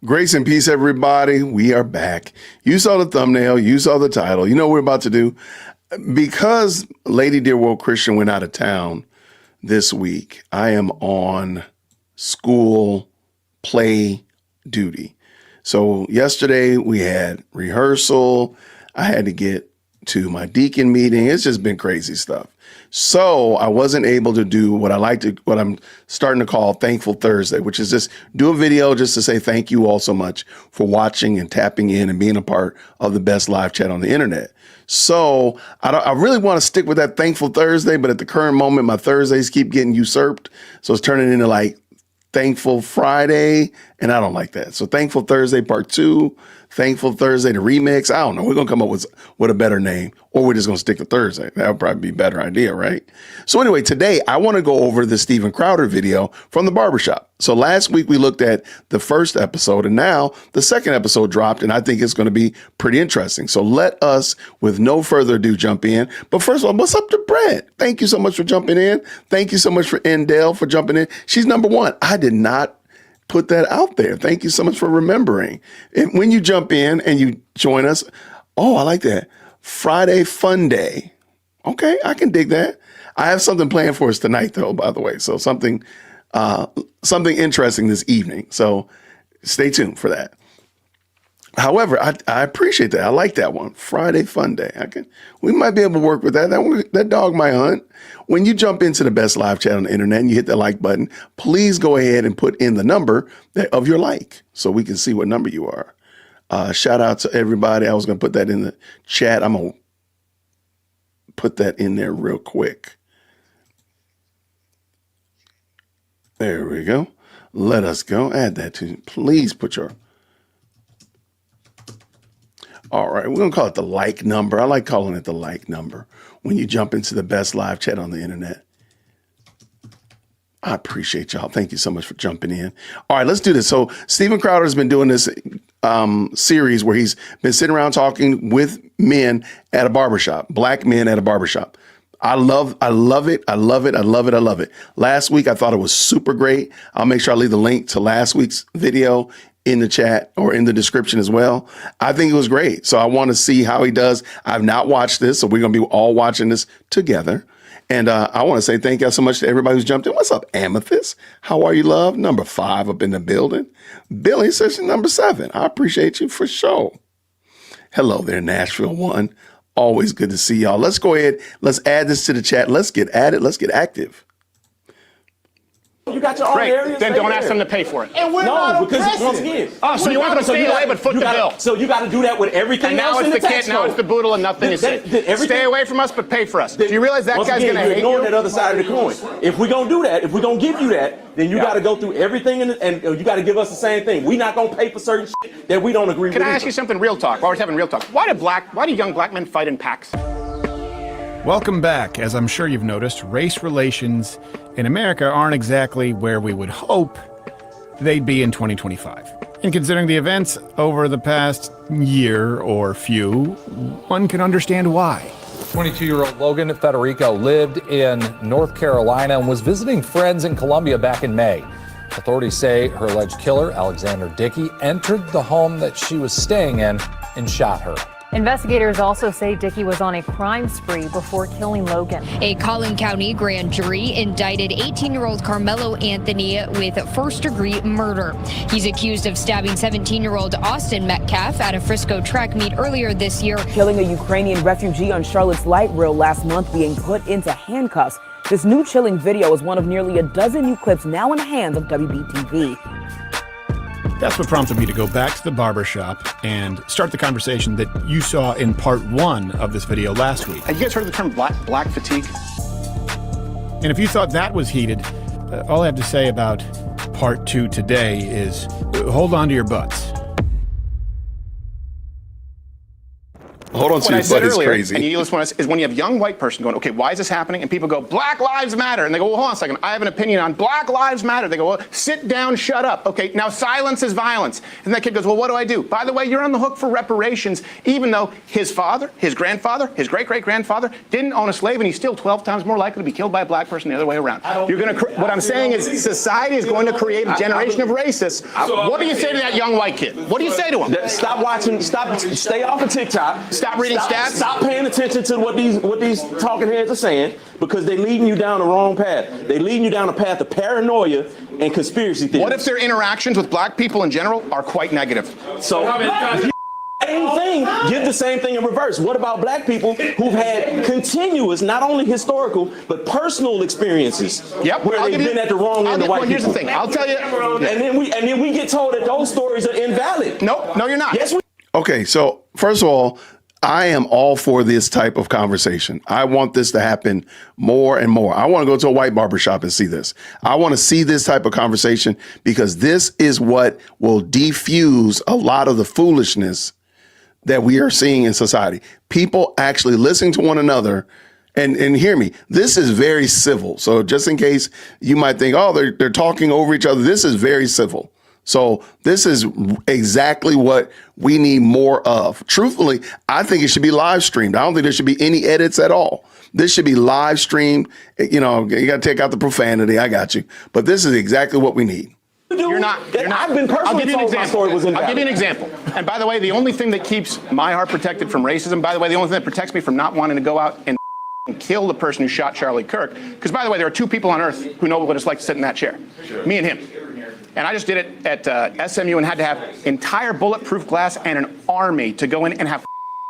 Grace and peace, everybody. We are back. You saw the thumbnail. You saw the title. You know what we're about to do. Because Lady Dear World Christian went out of town this week, I am on school play duty. So yesterday we had rehearsal. I had to get to my deacon meeting. It's just been crazy stuff. So I wasn't able to do what I'm starting to call Thankful Thursday, which is just do a video just to say thank you all so much for watching and tapping in and being a part of the best live chat on the internet. So I really want to stick with that Thankful Thursday, but at the current moment, my Thursdays keep getting usurped. So it's turning into like Thankful Friday, and I don't like that. So Thankful Thursday Part 2, Thankful Thursday the remix. I don't know. We're going to come up with a better name, or we're just going to stick to Thursday. That would probably be a better idea, right? So anyway, today I want to go over the Steven Crowder video from the barbershop. So last week we looked at the first episode, and now the second episode dropped, and I think it's going to be pretty interesting. So let us, with no further ado, jump in. But first of all, what's up to Brett? Thank you so much for jumping in. Thank you so much for Endell for jumping in. She's number one. I did not put that out there. Thank you so much for remembering. And when you jump in and you join us, oh, I like that. Friday Fun Day. Okay, I can dig that. I have something planned for us tonight, though, by the way. So something interesting this evening. So stay tuned for that. However, I appreciate that. I like that one. Friday Fun Day. We might be able to work with that. That dog might hunt. When you jump into the best live chat on the internet and you hit the like button, please go ahead and put in the number of your like so we can see what number you are. Shout out to everybody. I was going to put that in the chat. I'm going to put that in there real quick. There we go. Let us go. Add that to, please put your. All right, we're going to call it the like number. I like calling it the like number when you jump into the best live chat on the internet. I appreciate y'all. Thank you so much for jumping in. All right, let's do this. So Steven Crowder has been doing this series where he's been sitting around talking with men at a barbershop, black men at a barbershop. I love it. I love it. I love it. Last week, I thought it was super great. I'll make sure I leave the link to last week's video in the chat or in the description as well. I think it was great. So I want to see how he does. I've not watched this, so we're going to be all watching this together. And I want to say thank you so much to everybody who's jumped in. What's up, Amethyst? How are you, love? Number 5 up in the building. Billy says number 7. I appreciate you for sure. Hello there, Nashville 1. Always good to see y'all. Let's go ahead. Let's add this to the chat. Let's get at it. Let's get active. You got your own areas. Then don't ask them to pay for it. And we're not because once again. Oh, so you want them to stay away but foot the bill. So you got to do that with everything else in the tax code. Now it's the boodle and nothing is it. Stay away from us but pay for us. Do you realize that guy's going to hate you? You're ignoring that other side of the coin. If we're going to do that, if we're going to give you that, then you got to go through everything and you got to give us the same thing. We're not going to pay for certain shit that we don't agree with. Can I ask you something real talk? While we're having real talk. Why do young black men fight in packs? Welcome back. As I'm sure you've noticed, race relations in America aren't exactly where we would hope they'd be in 2025. And considering the events over the past year or few, one can understand why. 22-year-old Logan Federico lived in North Carolina and was visiting friends in Columbia back in May. Authorities say her alleged killer, Alexander Dickey, entered the home that she was staying in and shot her. Investigators also say Dickey was on a crime spree before killing Logan. A Collin County grand jury indicted 18-year-old Carmelo Anthony with first-degree murder. He's accused of stabbing 17-year-old Austin Metcalf at a Frisco track meet earlier this year. Killing a Ukrainian refugee on Charlotte's Light Rail last month, being put into handcuffs. This new chilling video is one of nearly a dozen new clips now in the hands of WBTV. That's what prompted me to go back to the barbershop and start the conversation that you saw in part 1 of this video last week. Have you guys heard of the term black fatigue? And if you thought that was heated, all I have to say about part 2 today is hold on to your butts. Hold on, what I Chief, said but it's earlier, crazy. and you listen to us, is when you have a young white person going, okay, why is this happening? And people go, Black Lives Matter. And they go, well, hold on a second. I have an opinion on Black Lives Matter. They go, well, sit down, shut up. Okay, now silence is violence. And that kid goes, well, what do I do? By the way, you're on the hook for reparations, even though his father, his grandfather, his great-great-grandfather didn't own a slave, and he's still 12 times more likely to be killed by a black person the other way around. You're going to. What I'm saying is society is going to create a generation of racists. What do you say to that young white kid? What do you say to him? Stop watching. Stay off of TikTok. Stop reading stats. Stop paying attention to what these talking heads are saying, because they're leading you down the wrong path. They're leading you down a path of paranoia and conspiracy theories. What if their interactions with black people in general are quite negative? So same thing, give the same thing in reverse. What about black people who've had continuous, not only historical, but personal experiences? Yep. Where they've been at the wrong end of white people. Here's the thing. I'll tell you. And then we get told that those stories are invalid. No, you're not. Yes, we. Okay, so first of all, I am all for this type of conversation. I want this to happen more and more. I want to go to a white barbershop and see this. I want to see this type of conversation, because this is what will defuse a lot of the foolishness that we are seeing in society. People actually listening to one another. And hear me, this is very civil. So just in case you might think, oh, they're talking over each other, this is very civil. So this is exactly what we need more of. Truthfully, I think it should be live streamed. I don't think there should be any edits at all. This should be live streamed. You know, you got to take out the profanity. I got you. But this is exactly what we need. You're not. I've been personally told my story was invalid. I'll give you an example. And by the way, the only thing that keeps my heart protected from racism, by the way, the only thing that protects me from not wanting to go out and kill the person who shot Charlie Kirk, because by the way, there are two people on earth who know what it's like to sit in that chair. Me and him. And I just did it at SMU and had to have entire bulletproof glass and an army to go in and have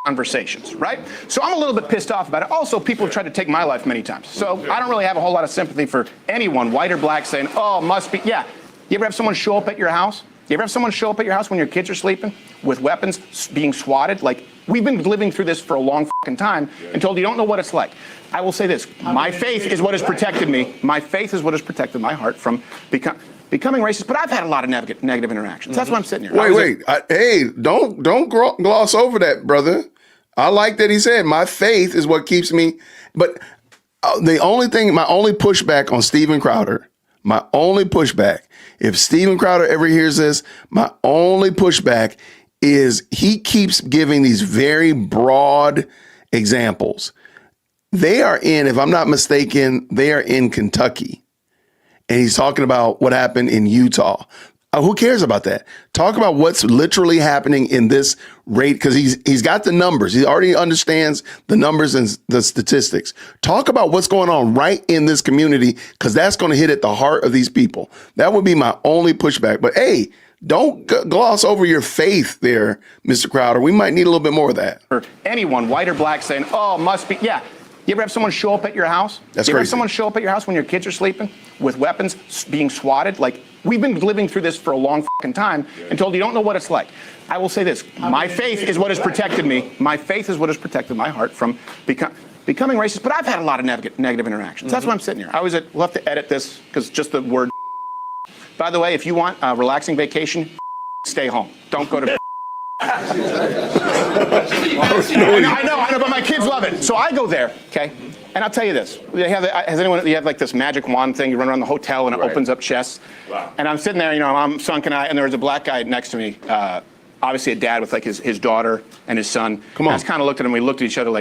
conversations, right? So I'm a little bit pissed off about it. Also, people have tried to take my life many times. So I don't really have a whole lot of sympathy for anyone, white or black, saying, oh, must be. Yeah. You ever have someone show up at your house? You ever have someone show up at your house when your kids are sleeping with weapons being swatted? Like, we've been living through this for a long time and told you don't know what it's like. I will say this. My faith is what has protected me. My faith is what has protected my heart from becoming racist, but I've had a lot of negative interactions. That's why I'm sitting here. Wait. Hey, don't gloss over that, brother. I like that he said, my faith is what keeps me. But my only pushback on Steven Crowder, if Steven Crowder ever hears this, my only pushback is he keeps giving these very broad examples. They are in, if I'm not mistaken, they are in Kentucky. And he's talking about what happened in Utah. Who cares about that? Talk about what's literally happening in this rate, because he's got the numbers. He already understands the numbers and the statistics. Talk about what's going on right in this community, because that's going to hit at the heart of these people. That would be my only pushback. But hey, don't gloss over your faith there, Mr. Crowder. We might need a little bit more of that. Or anyone, white or black, saying, oh, must be. Yeah. You ever have someone show up at your house? That's you ever crazy. have someone show up at your house when your kids are sleeping with weapons being swatted? Like, we've been living through this for a long time and told you don't know what it's like. I will say this. My faith is what has protected me. My faith is what has protected my heart from becoming racist. But I've had a lot of negative interactions. That's why I'm sitting here. We'll have to edit this, because just the word. By the way, if you want a relaxing vacation, stay home. Don't go to. I know, but my kids love it. So I go there, okay? And I'll tell you this. You have like this magic wand thing, you run around the hotel and it opens up chests. Wow. And I'm sitting there, I'm sunken eye, and there was a black guy next to me, obviously a dad with like his daughter and his son. Come on. And I just kind of looked at him, we looked at each other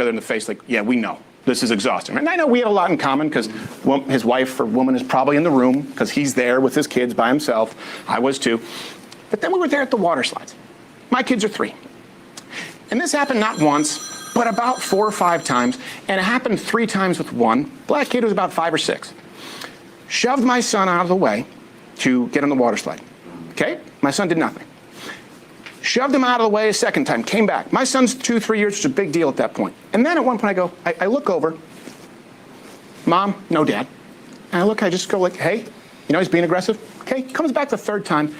in the face like, yeah, we know. This is exhausting. And I know we have a lot in common, because his wife or woman is probably in the room, because he's there with his kids by himself. I was too. But then we were there at the water slides. My kids are 3. And this happened not once, but about 4 or 5 times. And it happened 3 times with one black kid who was about 5 or 6. Shoved my son out of the way to get on the water slide. Okay? My son did nothing. Shoved him out of the way a second time, came back. My son's 2-3 years, which is a big deal at that point. And then at one point I look over, Mom, no Dad. And I just go like, hey, he's being aggressive. Okay, comes back the 3rd time.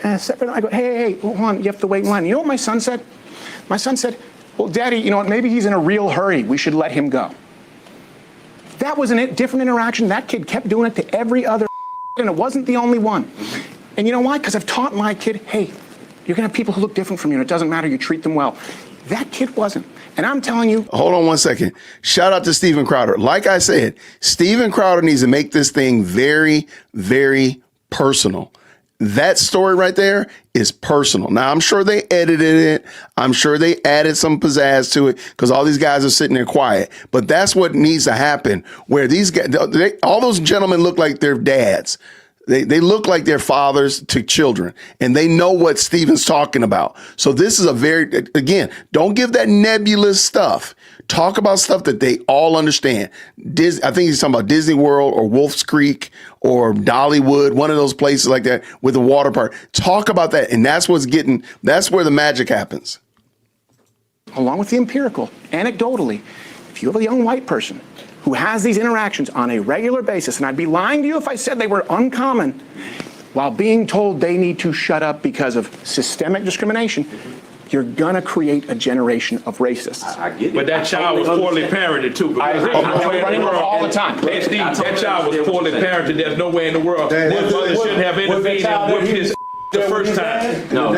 And I go, hey, hold on, you have to wait in line. You know what my son said? My son said, well, Daddy, maybe he's in a real hurry. We should let him go. That was a different interaction. That kid kept doing it to every other, and it wasn't the only one. And you know why? Because I've taught my kid, hey, you're going to have people who look different from you, and it doesn't matter. You treat them well. That kid wasn't. And I'm telling you, Hold on one second. Shout out to Steven Crowder. Like I said, Steven Crowder needs to make this thing very, very personal. That story right there is personal. Now, I'm sure they edited it. I'm sure they added some pizzazz to it because all these guys are sitting there quiet. But that's what needs to happen, where these guys, all those gentlemen look like their dads. They look like their fathers to children, and they know what Steven's talking about. So this is a very, again, don't give that nebulous stuff. Talk about stuff that they all understand. I think he's talking about Disney World or Wolf's Creek or Dollywood, one of those places like that with a water park. Talk about that, and that's where the magic happens. along with the empirical, anecdotally, if you have a young white person who has these interactions on a regular basis, and I'd be lying to you if I said they were uncommon, while being told they need to shut up because of systemic discrimination, you're gonna create a generation of racists. I get it. But that child was poorly parented too. I agree. Running all the time. Hey Steve, that child was poorly parented. There's no way in the world that shouldn't have intervened and whipped his the first time. No.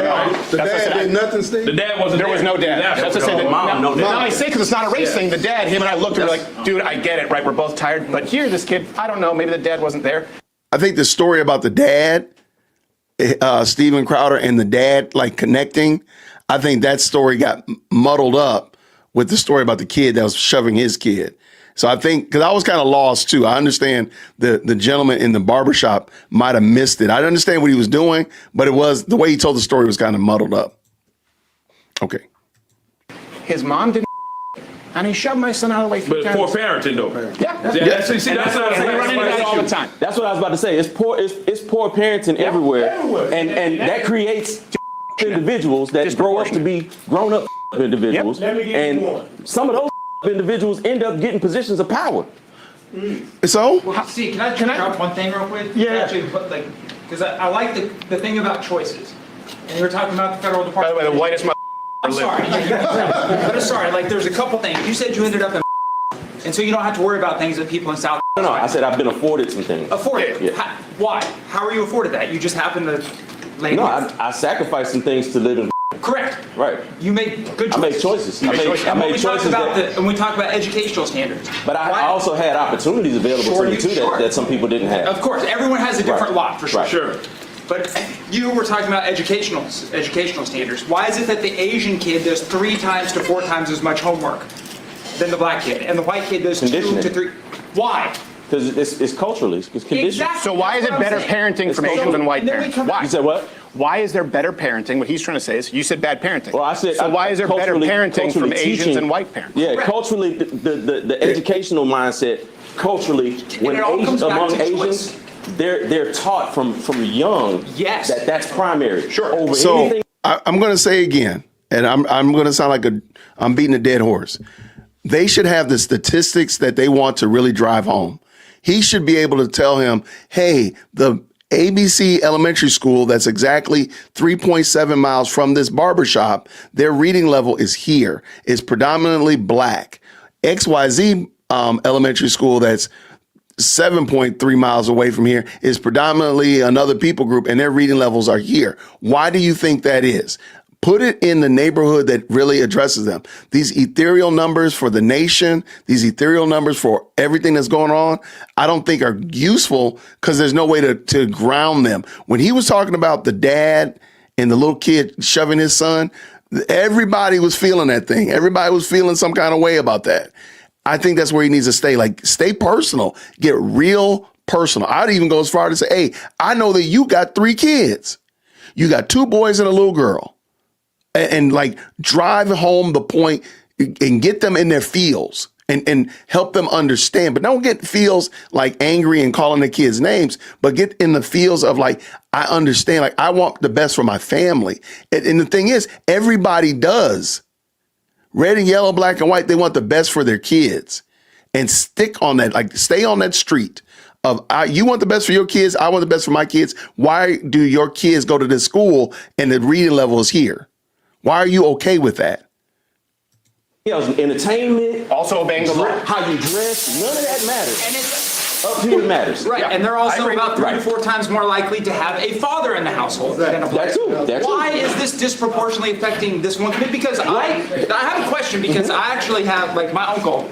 The dad did nothing, Steve? The dad wasn't There was no dad. That's to say that Mom, now I say because it's not a race thing. The dad, him and I looked and were like, dude, I get it, right? We're both tired, but here, this kid, I don't know, maybe the dad wasn't there. I think the story about the dad, Steven Crowder and the dad like connecting, I think that story got muddled up with the story about the kid that was shoving his kid. So I think, because I was kind of lost too. I understand the gentleman in the barbershop might have missed it. I didn't understand what he was doing, but it was the way he told the story was kind of muddled up. Okay. His mom didn't, and he shoved my son out of the way 3 But times. poor parenting though. Yeah. That's not We run into that all the time. That's what I was about to say. It's poor parenting everywhere. And that creates individuals that grow up to be grown up individuals. Let me give you one. And some of those individuals end up getting positions of power. So See, can I interrupt one thing real quick? Yeah. Actually, because I like the thing about choices. And you were talking about the federal By department. the way, the whitest I'm sorry. But I'm sorry, like there's a couple things. You said you ended up in and so you don't have to worry about things that people in South No, I said I've been afforded some things. afforded. Yeah. Why? How are you afforded that? You just happen to lay No, I sacrificed some things to live in. correct. Right. You made good choices. I made choices. I And when made we talk choices about that, when we talk about educational standards. but I why- also had opportunities available Sure, to me you- too sure. that some people didn't have. Of course, everyone has a different Right. lot for sure. Right. Sure. But you were talking about educational standards. Why is it that the Asian kid does 3 times to 4 times as much homework than the black kid, and the white kid does 2 Conditioning. to 3? Why? Because it's culturally, it's conditioned. Exactly. So why is it better parenting from Asians than white And then we parents? come- Why? You said what? Why is there better parenting? What he's trying to say is, you said bad parenting. Well, I said. So why is there better culturally- parenting from culturally Asians teaching- than white parents? Yeah, Correct. culturally, the educational mindset, culturally, when it all comes back among to Asians, choice. they're taught from young Yes. that's primary. Sure. Over So anything. I'm going to say again, and I'm going to sound like I'm beating a dead horse. They should have the statistics that they want to really drive home. He should be able to tell him, hey, the ABC elementary school that's exactly 3.7 miles from this barbershop, their reading level is here. It's predominantly black. XYZ elementary school that's 7.3 miles away from here is predominantly another people group, and their reading levels are here. Why do you think that is? Put it in the neighborhood that really addresses them. These ethereal numbers for the nation, these ethereal numbers for everything that's going on, I don't think are useful because there's no way to ground them. When he was talking about the dad and the little kid shoving his son, everybody was feeling that thing. Everybody was feeling some kind of way about that. I think that's where he needs to stay. Like, stay personal. Get real personal. I'd even go as far to say, hey, I know that you got 3 kids. You got 2 boys and a little girl. And like drive home the point and get them in their feels and help them understand. But don't get feels like angry and calling the kids names, but get in the feels of like, I understand, like I want the best for my family. And the thing is, everybody does. Red and yellow, black and white, they want the best for their kids. And stick on that, like stay on that street of you want the best for your kids, I want the best for my kids. Why do your kids go to this school and the reading level is here? Why are you okay with that? Entertainment, Also obeying the law. how you dress, none of that matters. Up here matters. Right, Yeah, and they're I also agree. about 3 to Right. 4 times more likely to have a father in the household than a black. That too, that too. Why is this disproportionately affecting this one community? Because I have a question because I actually have, like, my uncle, my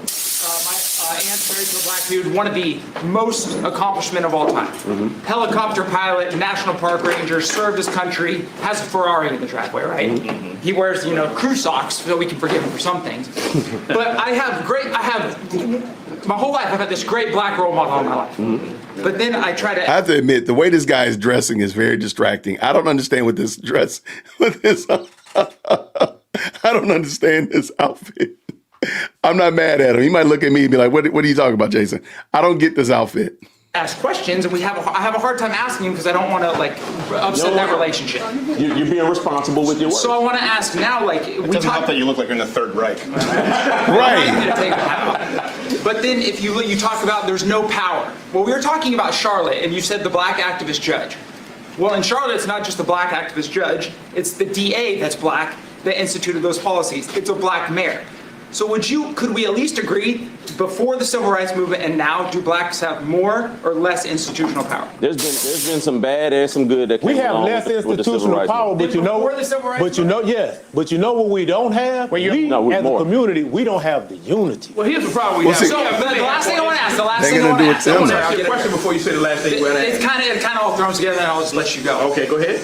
aunt's married to a black dude, one of the most accomplishment of all time. Helicopter pilot, National Park Ranger, served his country, has a Ferrari in the driveway, right? He wears, crew socks so we can forgive him for some things. But my whole life I've had this great black role model in my life. But then I try to. I have to admit, the way this guy is dressing is very distracting. I don't understand what this dress, I don't understand this outfit. I'm not mad at him. He might look at me and be like, what are you talking about, Jason? I don't get this outfit. Ask questions, and I have a hard time asking because I don't want to upset that relationship. You're being responsible with your words. So I want to ask now, we Doesn't talk. help that you look like you're in the Third Reich. Right. I'm gonna take the hat off. But then if you talk about there's no power. Well, we were talking about Charlotte, and you said the black activist judge. Well, in Charlotte, it's not just the black activist judge; it's the DA that's black that instituted those policies. It's a black mayor. So could we at least agree before the civil rights movement and now, do blacks have more or less institutional power? There's been some bad and some good that came We have along less with the civil institutional rights power, movement. but you know, Before the civil rights but you know what we don't have? Well, We, No, we're as more. a community, we don't have the unity. Well, here's the problem we Well, have. see- So the last thing I want to ask, They're gonna do it to I them. want to ask you a question before you say the last thing. It kind of all throws together, and I'll just let you go. Okay, go ahead.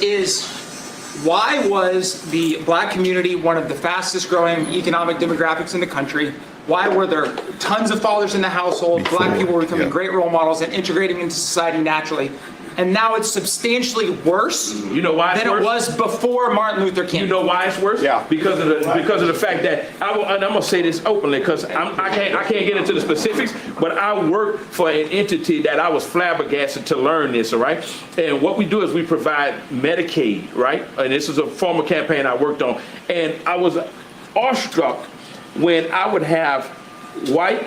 Why was the black community one of the fastest growing economic demographics in the country? Why were there tons of fathers in the household? Black people were becoming great role models and integrating into society naturally. And now it's substantially worse You know why it's than worse? it was before Martin Luther King. You know why it's worse? Yeah. Because of the fact that and I'm gonna say this openly because I can't get into the specifics, but I work for an entity that I was flabbergasted to learn this. All right, and what we do is we provide Medicaid, right? And this is a former campaign I worked on, and I was awestruck when I would have white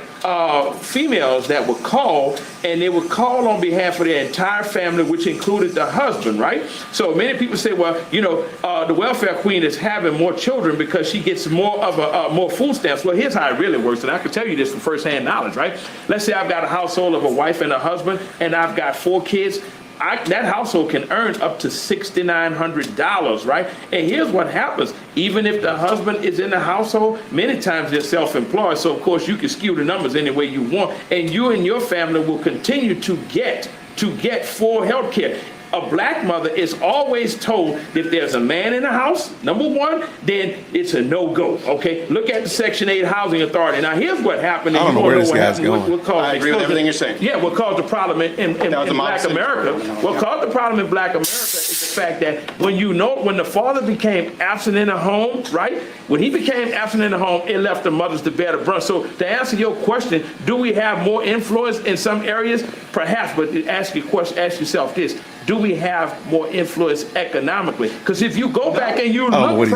females that would call, and they would call on behalf of their entire family, which included the husband, right? So many people say, well, the welfare queen is having more children because she gets more food stamps. Well, here's how it really works, and I can tell you this from firsthand knowledge, right? Let's say I've got a household of a wife and a husband, and I've got 4 kids. That household can earn up to $6,900, right? And here's what happens. Even if the husband is in the household, many times they're self-employed. So, of course, you can skew the numbers any way you want. And you and your family will continue to get full health care. A black mother is always told if there's a man in the house, number one, then it's a no-go, okay? Look at the Section 8 Housing Authority. Now, here's what happened. I don't know where this guy's going. I agree with everything you're saying. Yeah, what caused the problem in That was the Black mob America, syndrome. what caused the problem in Black America is the fact that when the father became absent in the home, right? When he became absent in the home, it left the mothers to bear the brunt. So to answer your question, do we have more influence in some areas? Perhaps, but ask yourself this. Do we have more influence economically? Because if you go back and you look,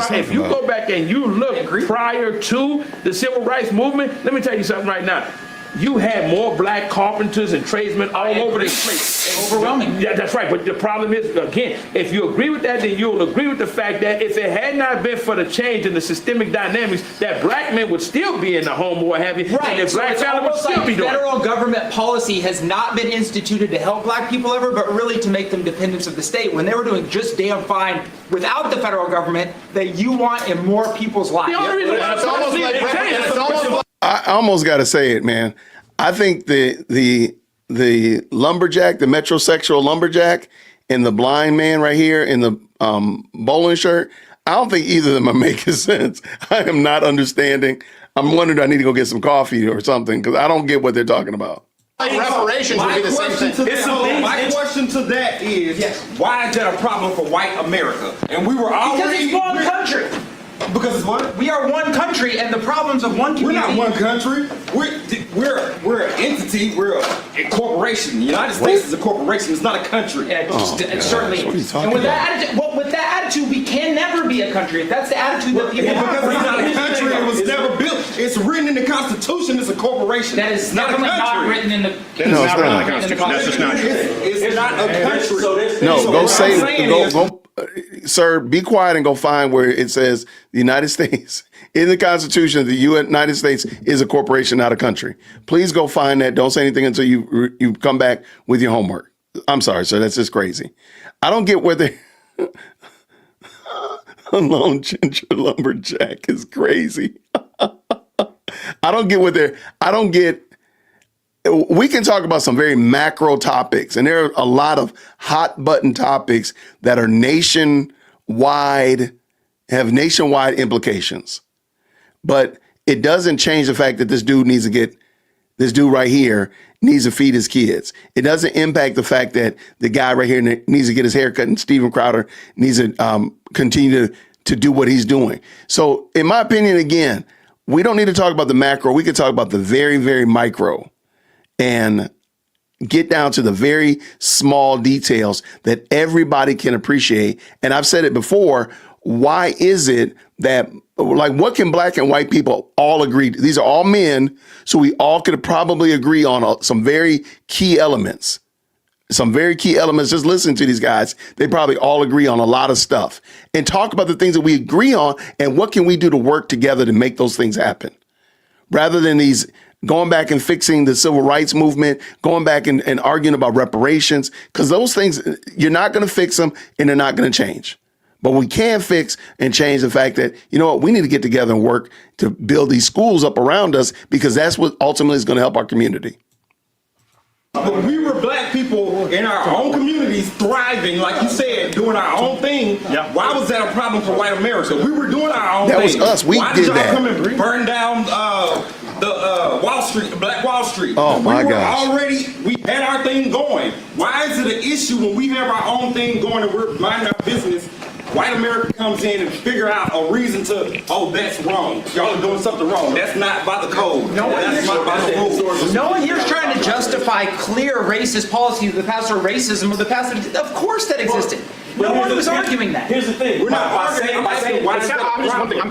prior to the civil rights movement, let me tell you something right now. You had more black carpenters and tradesmen all over the place. Overwhelming. Yeah, that's right. But the problem is, again, if you agree with that, then you'll agree with the fact that if it had not been for the change in the systemic dynamics, that black men would still be in the home or what have you. Right, And the so black it's family would almost still like be doing it. federal government policy has not been instituted to help black people ever, but really to make them dependents of the state when they were doing just damn fine without the federal government that you want in more people's lives. The only reason why It's almost like I almost got to say it, man. I think the lumberjack, the metrosexual lumberjack, and the blind man right here in the bowling shirt, I don't think either of them are making sense. I am not understanding. I'm wondering, do I need to go get some coffee or something? Because I don't get what they're talking about. Reparations would be the same thing. My question to that is, why is that a problem for white America? And we were Because already... it's one country. Because it's what? We are one country, and the problems of one We're community. not one country. We're an entity. We're a corporation. The United States is a corporation. It's not a country. Yeah, it's certainly. What are you talking And with about? that attitude, with that attitude, we can never be a country. If that's the attitude that people Because have. it's not a country. It was never built. It's written in the Constitution. It's a corporation. That is It's not a definitely not country. written in the. No, it's not. That's just not true. It's not a country. No, So go what say I'm saying go is- go sir, be quiet and go find where it says the United States in the Constitution. The United States is a corporation, not a country. Please go find that. Don't say anything until you come back with your homework. I'm sorry, sir. That's just crazy. I don't get where they. A lone ginger lumberjack is crazy. I don't get what they're. I don't get. We can talk about some very macro topics, and there are a lot of hot button topics that are nationwide, have nationwide implications. But it doesn't change the fact that this dude right here needs to feed his kids. It doesn't impact the fact that the guy right here needs to get his hair cut and Steven Crowder needs to continue to do what he's doing. So in my opinion, again, we don't need to talk about the macro. We can talk about the very, very micro and get down to the very small details that everybody can appreciate. And I've said it before, why is it that, like, what can black and white people all agree? These are all men, so we all could probably agree on some very key elements. Some very key elements. Just listen to these guys. They probably all agree on a lot of stuff. And talk about the things that we agree on and what can we do to work together to make those things happen. Rather than these going back and fixing the civil rights movement, going back and arguing about reparations, because those things, you're not going to fix them and they're not going to change. But we can fix and change the fact that, you know what, we need to get together and work to build these schools up around us, because that's what ultimately is going to help our community. But we were black people in our own communities thriving, like you said, doing our own thing. Yeah. Why was that a problem for white America? We were doing our own thing. That was us. We Why did y'all that. come and burn down the Wall Street, Black Wall Street? Oh my gosh. We had our thing going. Why is it an issue when we have our own thing going and we're minding our business? White America comes in and figure out a reason to, oh, that's wrong. Y'all are doing something wrong. That's not by the code. That's not by the rules. No one here's trying to justify clear racist policies of the past or racism of the past. Of course that existed. No one was arguing that. Here's the thing. We're not arguing.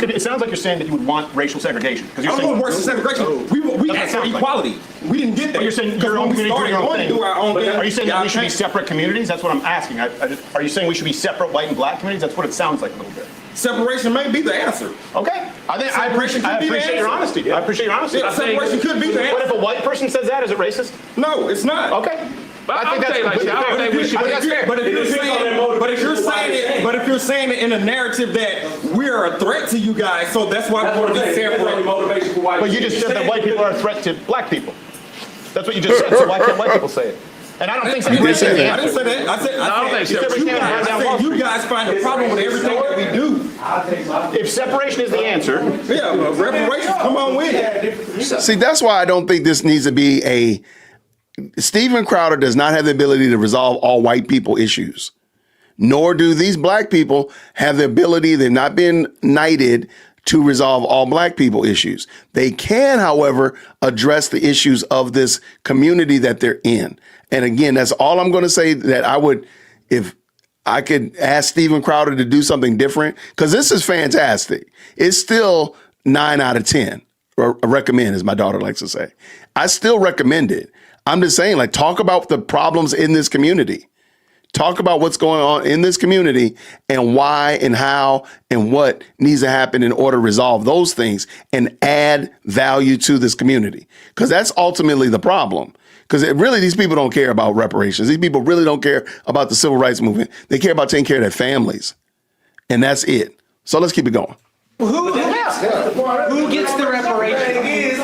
It sounds like you're saying that you would want racial segregation. I don't want racial segregation. We asked for equality. We didn't get that. But you're saying your own community doing your own thing. Do our own thing. Are you saying that we should be separate communities? That's what I'm asking. Are you saying we should be separate white and black communities? That's what it sounds like a little bit. Separation may be the answer. Okay. I appreciate your honesty. I appreciate your honesty. Yeah, separation could be the answer. But if a white person says that, is it racist? No, it's not. Okay. But I think that's fair. But if you're saying it in a narrative that we're a threat to you guys, so that's why we want to be separate. But you just said that white people are a threat to black people. That's what you just said. So why can't white people say it? And I don't think I didn't say that. I said you guys find a problem with everything that we do. If separation is the answer, yeah, reparations, come on with it. See, that's why I don't think this needs to be a. Steven Crowder does not have the ability to resolve all white people issues, nor do these black people have the ability. They've not been knighted to resolve all black people issues. They can, however, address the issues of this community that they're in. And again, that's all I'm going to say, that I would, if I could ask Steven Crowder to do something different, because this is fantastic. It's still 9 out of 10. Or recommend, as my daughter likes to say. I still recommend it. I'm just saying, like, talk about the problems in this community. Talk about what's going on in this community and why and how and what needs to happen in order to resolve those things and add value to this community. Because that's ultimately the problem. Because really, these people don't care about reparations. These people really don't care about the civil rights movement. They care about taking care of their families. And that's it. So let's keep it going. Who gets the reparations?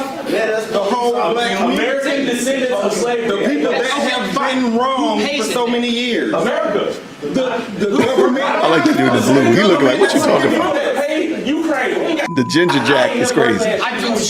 The whole black American descendants of slavery. The people that have been wrong for so many years. America. The government. I like the dude in the blue. He looking like, what you talking about? Ukraine. The ginger jack is crazy.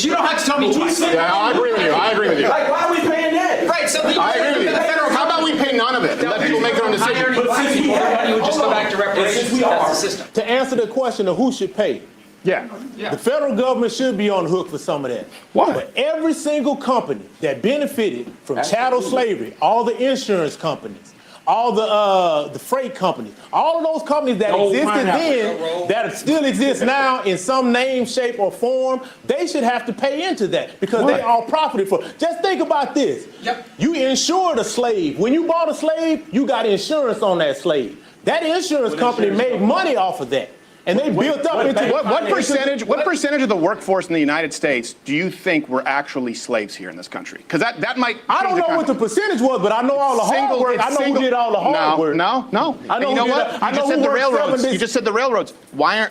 You don't have to tell me twice. Yeah, I agree with you. I agree with you. Like, why are we paying that? Right, so I agree with you. How about we pay none of it and let people make their own decisions? Money would just go back to reparations. That's the system. To answer the question of who should pay, Yeah. the federal government should be on the hook for some of that. Why? But every single company that benefited from chattel slavery, all the insurance companies, all the freight companies, all of those companies that existed then, that still exist now in some name, shape, or form, they should have to pay into that because they all profited for it. Just think about this. Yep. You insured a slave. When you bought a slave, you got insurance on that slave. That insurance company made money off of that. And they built up into What percentage of the workforce in the United States do you think were actually slaves here in this country? Because that might. I don't know what the percentage was, but I know all the hard work. I know who did all the hard work. No. I know you know who what? did. I You know just said who the worked railroads. 7 You just said the railroads. Why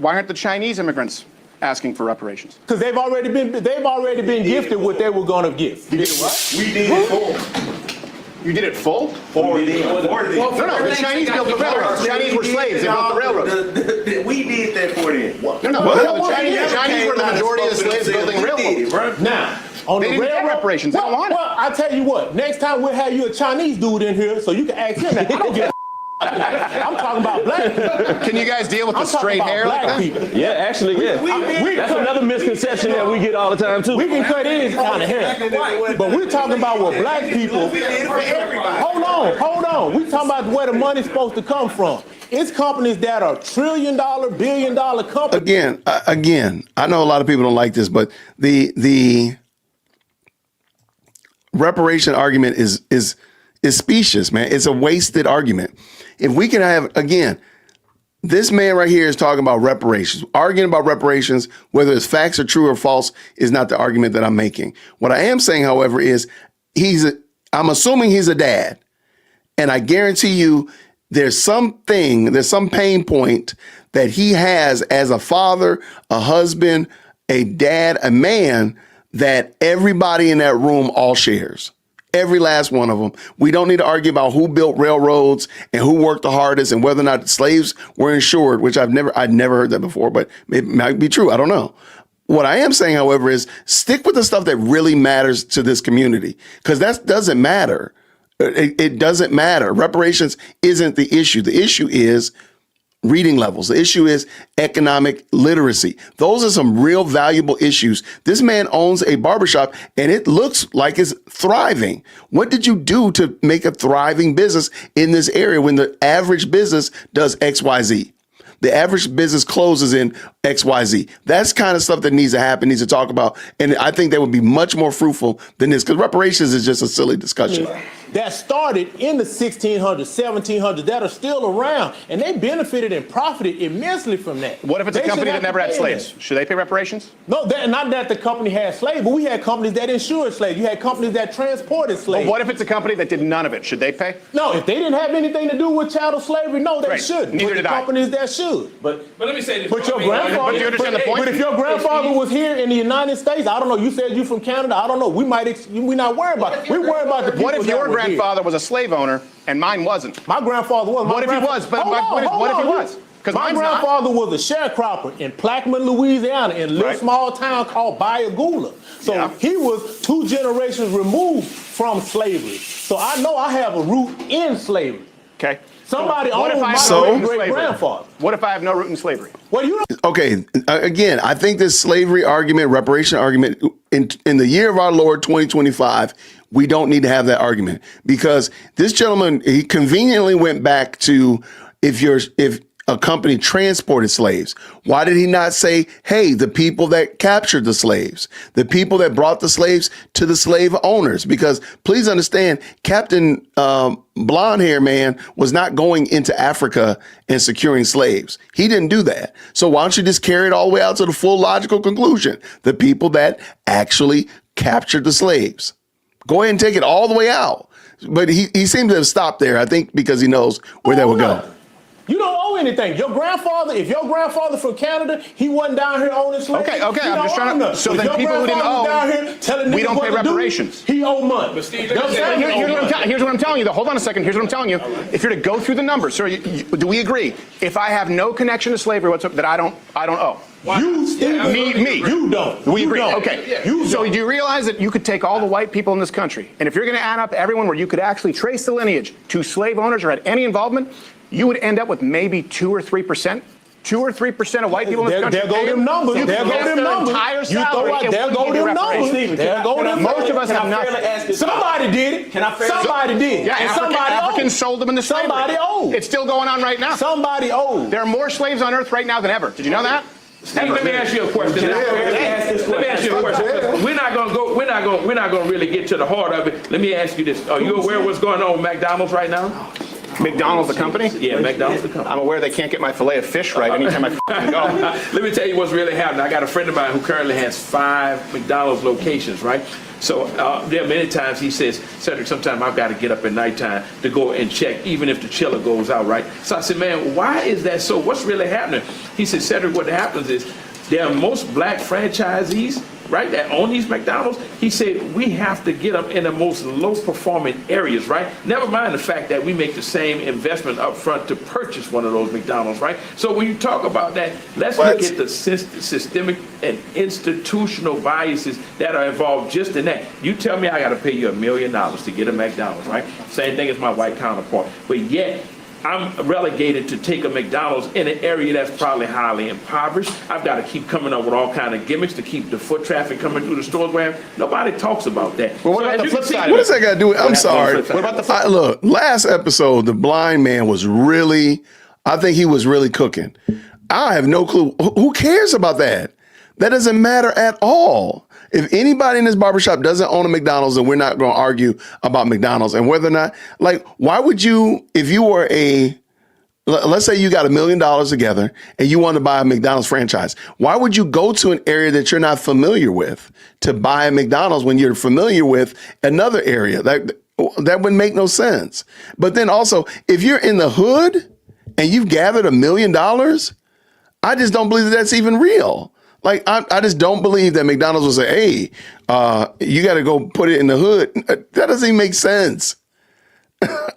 aren't the Chinese immigrants asking for reparations? Because they've already been gifted what they were going to give. You did what? We did it for. You did it full? No, The Chinese built the railroads. The Chinese were slaves. They built the railroads. We did that for them. No. The Chinese were the majority of the slaves building railroads. Now, on They the didn't get railroad, reparations. They don't want it. Well, I tell you what. Next time we'll have you a Chinese dude in here so you can ask him that. I don't get. I'm talking about black people. Can you guys deal with the I'm talking straight about hair like black that? people. Yeah, actually, yeah. That's another misconception that we get all the time too. We can cut any kind of hair, but we're talking about what black people. Hold on. We're talking about where the money's supposed to come from. It's companies that are $1 trillion, $1 billion companies. Again, I know a lot of people don't like this, but the reparation argument is specious, man. It's a wasted argument. If we can have, again, this man right here is talking about reparations. Arguing about reparations, whether it's facts are true or false, is not the argument that I'm making. What I am saying, however, is I'm assuming he's a dad. And I guarantee you there's some pain point that he has as a father, a husband, a dad, a man that everybody in that room all shares. Every last one of them. We don't need to argue about who built railroads and who worked the hardest and whether or not slaves were insured, which I'd never heard that before, but it might be true. I don't know. What I am saying, however, is stick with the stuff that really matters to this community, because that doesn't matter. It doesn't matter. Reparations isn't the issue. The issue is reading levels. The issue is economic literacy. Those are some real valuable issues. This man owns a barbershop and it looks like it's thriving. What did you do to make a thriving business in this area when the average business does XYZ? The average business closes in XYZ. That's kind of stuff that needs to happen, needs to talk about. And I think that would be much more fruitful than this, because reparations is just a silly discussion. That started in the 1600s, 1700s, that are still around, and they benefited and profited immensely from that. What if it's a company that never had slaves? That. Should they pay reparations? No, not that the company had slaves, but we had companies that insured slaves. You had companies that transported slaves. But what if it's a company that did none of it? Should they pay? No, if they didn't have anything to do with chattel slavery, no, they Right. shouldn't. Neither but did the I. companies that should. But let me say this. But your I mean, grandfather, but you understand the point? But if your grandfather was here in the United States, I don't know. You said you from Canada. I don't know. We not worried about it. We worried about the people. What if that your were here. grandfather was a slave owner and mine wasn't? My grandfather was. What if he was? But my point is, what if he was? Because my grandfather was a sharecropper in Plaquemine, Louisiana, in a little small town called Bayagula. So he was 2 generations removed from slavery. So I know I have a root in slavery. Okay. Somebody What if owned I my have no root in great-grandfather. What if I have no root in slavery? Well, you don't. Okay, again, I think this slavery argument, reparation argument, in the year of our Lord 2025, we don't need to have that argument, because this gentleman, he conveniently went back to if a company transported slaves. Why did he not say, hey, the people that captured the slaves, the people that brought the slaves to the slave owners? Because please understand, Captain Blonde Hair Man was not going into Africa and securing slaves. He didn't do that. So why don't you just carry it all the way out to the full logical conclusion? The people that actually captured the slaves. Go ahead and take it all the way out. But he seemed to have stopped there, I think, because he knows where that would go. You don't owe anything. Your grandfather, if your grandfather from Canada, he wasn't down here owning slaves. Okay, I'm just trying to. So then people who didn't own, we don't pay reparations. He owe money. Here's what I'm telling you, though. Hold on a second. Here's what I'm telling you. If you're to go through the numbers, so do we agree? If I have no connection to slavery whatsoever, that I don't owe. Me. You don't. We agree. Don't. Okay. So do you realize that you could take all the white people in this country, and if you're going to add up everyone where you could actually trace the lineage to slave owners or had any involvement, you would end up with maybe 2 or 3%. 2 or 3% of white people in this country. There go them numbers. There go them numbers. You throw out. There go them numbers. There go them. Most of us have nothing. Somebody did it. Somebody did. Yeah, and somebody Africans sold them into slavery. Somebody owed. It's still going on right now. Somebody owed. There are more slaves on earth right now than ever. Did you know that? Hey, let me ask you a question. Let me ask you a question. We're not gonna really get to the heart of it. Let me ask you this: are you aware of what's going on with McDonald's right now? McDonald's the company? Yeah, McDonald's the company. I'm aware they can't get my fillet of fish right anytime I fucking go. Let me tell you what's really happening. I got a friend of mine who currently has 5 McDonald's locations, right? So there are many times he says, Cedric, sometimes I've got to get up at nighttime to go and check, even if the chiller goes out, right? So I said, man, why is that so? What's really happening? He said, Cedric, what happens is there are most black franchisees, right, that own these McDonald's. He said, we have to get them in the most low-performing areas, right? Never mind the fact that we make the same investment up front to purchase one of those McDonald's, right? So when you talk about that, let's look at the systemic and institutional biases that are involved just in that. You tell me I got to pay you $1 million to get a McDonald's, right? Same thing as my white counterpart. But yet, I'm relegated to take a McDonald's in an area that's probably highly impoverished. I've got to keep coming up with all kind of gimmicks to keep the foot traffic coming through the stores where nobody talks about that. Well, what about the flip side? What does that got to do with? I'm sorry. What about the flip? Look, last episode, the blind man was really, I think he was really cooking. I have no clue. Who cares about that? That doesn't matter at all. If anybody in this barbershop doesn't own a McDonald's, then we're not going to argue about McDonald's and whether or not, like, why would you, if you were let's say you got $1 million together and you want to buy a McDonald's franchise, why would you go to an area that you're not familiar with to buy a McDonald's when you're familiar with another area? That wouldn't make no sense. But then also, if you're in the hood and you've gathered $1 million, I just don't believe that that's even real. Like, I just don't believe that McDonald's will say, hey, you got to go put it in the hood. That doesn't even make sense.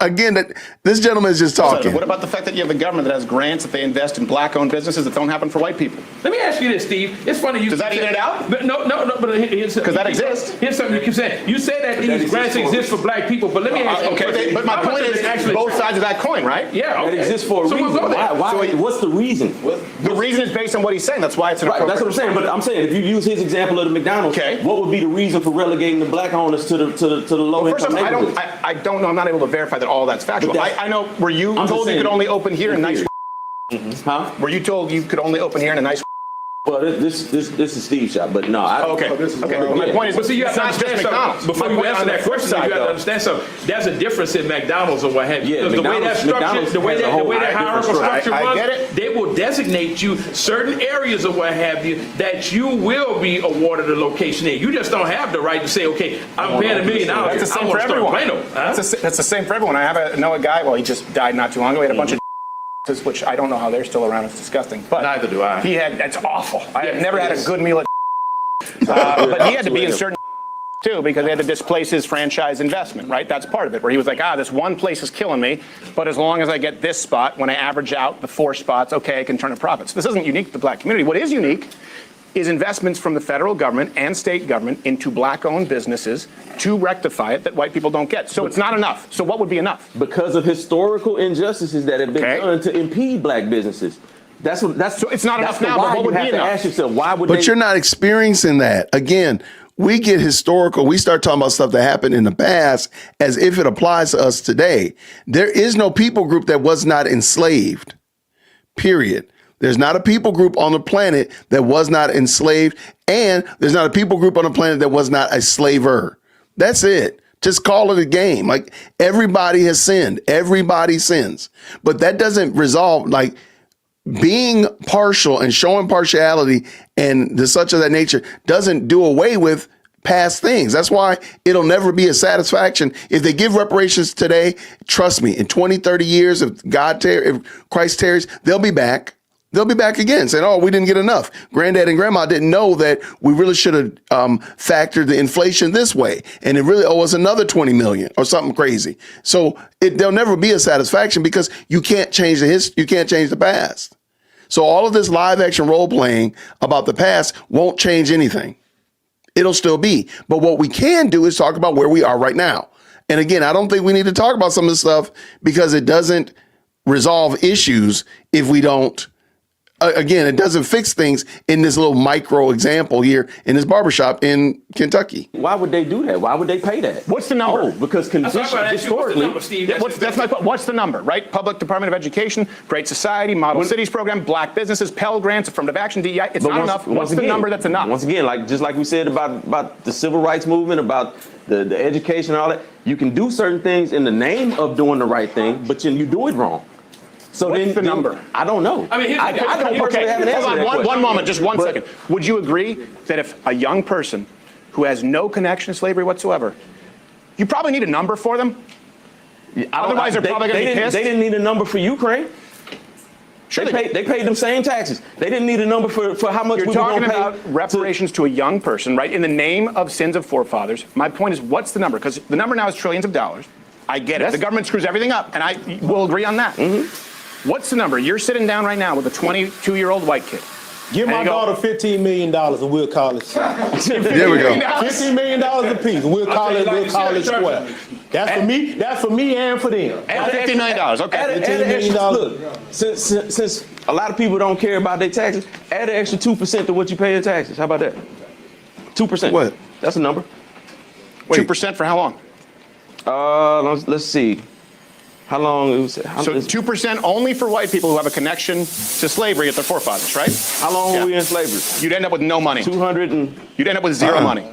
Again, this gentleman is just talking. What about the fact that you have a government that has grants that they invest in black-owned businesses that don't happen for white people? Let me ask you this, Steve. It's funny. Does that even it out? But no. But here's because that exists. Here's something you keep saying. You say that these grants exist for black people, but let me ask you. Okay, but my point is actually both sides of that coin, right? Yeah, It exists for a reason. We'll go there. Why? What's the reason? The reason is based on what he's saying. That's why it's an appropriate. That's what I'm saying. But I'm saying, if you use his example of the McDonald's, what would be the reason for relegating the black owners to the low income neighborhoods? I don't know. I'm not able to verify that all that's factual. I know. Were you told you could only open here in nice? Huh? Were you told you could only open here in a nice? Well, this is Steve's shop, but no. Okay. But my point is, but see, you have to understand something. Before you answer that question, you have to understand something. There's a difference in McDonald's and what have you. Because the way that structure, the way that hierarchical structure runs, they will designate you certain areas of what have you that you will be awarded a location in. You just don't have the right to say, okay, I'm paying $1 million. That's the same for everyone. That's the same for everyone. I know a guy. Well, he just died not too long ago. He had a bunch of which I don't know how they're still around. It's disgusting. But neither do I. That's awful. I have never had a good meal at but he had to be in certain too because they had to displace his franchise investment, right? That's part of it, where he was like, this one place is killing me, but as long as I get this spot, when I average out the 4 spots, okay, I can turn a profit. So this isn't unique to the black community. What is unique is investments from the federal government and state government into black-owned businesses to rectify it that white people don't get. So it's not enough. So what would be enough? Because of historical injustices that have been done to impede black businesses. So it's not enough now. But what would be enough? Ask yourself, why would But you're not experiencing that. Again, we get historical. We start talking about stuff that happened in the past as if it applies to us today. There is no people group that was not enslaved. Period. There's not a people group on the planet that was not enslaved, and there's not a people group on the planet that was not a slaver. That's it. Just call it a game. Like, everybody has sinned. Everybody sins. But that doesn't resolve, like, being partial and showing partiality and the such of that nature doesn't do away with past things. That's why it'll never be a satisfaction. If they give reparations today, trust me, in 20, 30 years, if Christ tarries, they'll be back. They'll be back again saying, oh, we didn't get enough. Granddad and grandma didn't know that we really should have factored the inflation this way. And it really owe us another 20 million or something crazy. So there'll never be a satisfaction because you can't change you can't change the past. So all of this live action role playing about the past won't change anything. It'll still be. But what we can do is talk about where we are right now. And again, I don't think we need to talk about some of this stuff because it doesn't resolve issues if we don't again, it doesn't fix things in this little micro example here in this barbershop in Kentucky. Why would they do that? Why would they pay that? What's the number? Oh, because That's why I asked you, what's the number, historically, Steve? That's my point. What's the number, right? Public Department of Education, Great Society, Model Cities Program, Black Businesses, Pell Grants, Affirmative Action, DEI. It's not enough. What's the number that's enough? Once again, just like we said about the civil rights movement, about the education and all that, you can do certain things in the name of doing the right thing, but you do it wrong. So What's the number? I don't know. I mean, I don't personally have an answer to that Hold on, one question. moment, just one But- second. Would you agree that if a young person who has no connection to slavery whatsoever, you probably need a number for them? Otherwise, they're probably going to be pissed. They didn't need a number for Ukraine. Sure, They paid them same taxes. They didn't need a number for how much You're we were going talking to pay. about reparations to a young person, right? In the name of sins of forefathers. My point is, what's the number? Because the number now is trillions of dollars. I get it. The government screws everything up, and I will agree on that. What's the number? You're sitting down right now with a 22-year-old white kid. Give my And you go- daughter $15 million and we'll call it square. There we go. $15 million apiece, and we'll call it square. That's for me and for them. And $50 million, okay. Add $15 an extra, million. look, since a lot of people don't care about their taxes, add an extra 2% to what you pay in taxes. How about that? 2%. What? That's a number. 2% for how long? Let's see. How long it was? So 2% only for white people who have a connection to slavery at their forefathers, right? How long were we in slavery? You'd end up with no money. 200 and. You'd end up with zero money.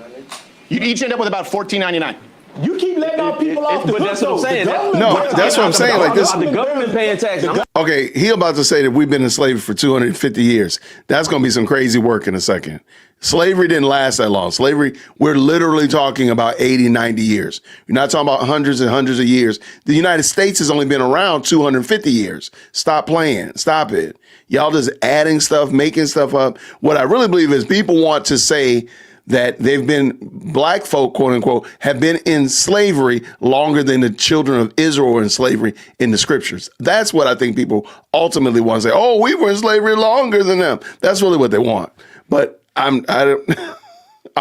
You'd each end up with about $14.99. You keep letting our people off the But hook, that's what I'm though. saying. The government- No, that's what I'm saying. Like this. The government paying taxes. Okay, he about to say that we've been enslaved for 250 years. That's going to be some crazy work in a second. Slavery didn't last that long. Slavery, we're literally talking about 80, 90 years. You're not talking about hundreds and hundreds of years. The United States has only been around 250 years. Stop playing. Stop it. Y'all just adding stuff, making stuff up. What I really believe is people want to say that they've been, black folk, quote unquote, have been in slavery longer than the children of Israel were in slavery in the scriptures. That's what I think people ultimately want to say. Oh, we were in slavery longer than them. That's really what they want. But I'm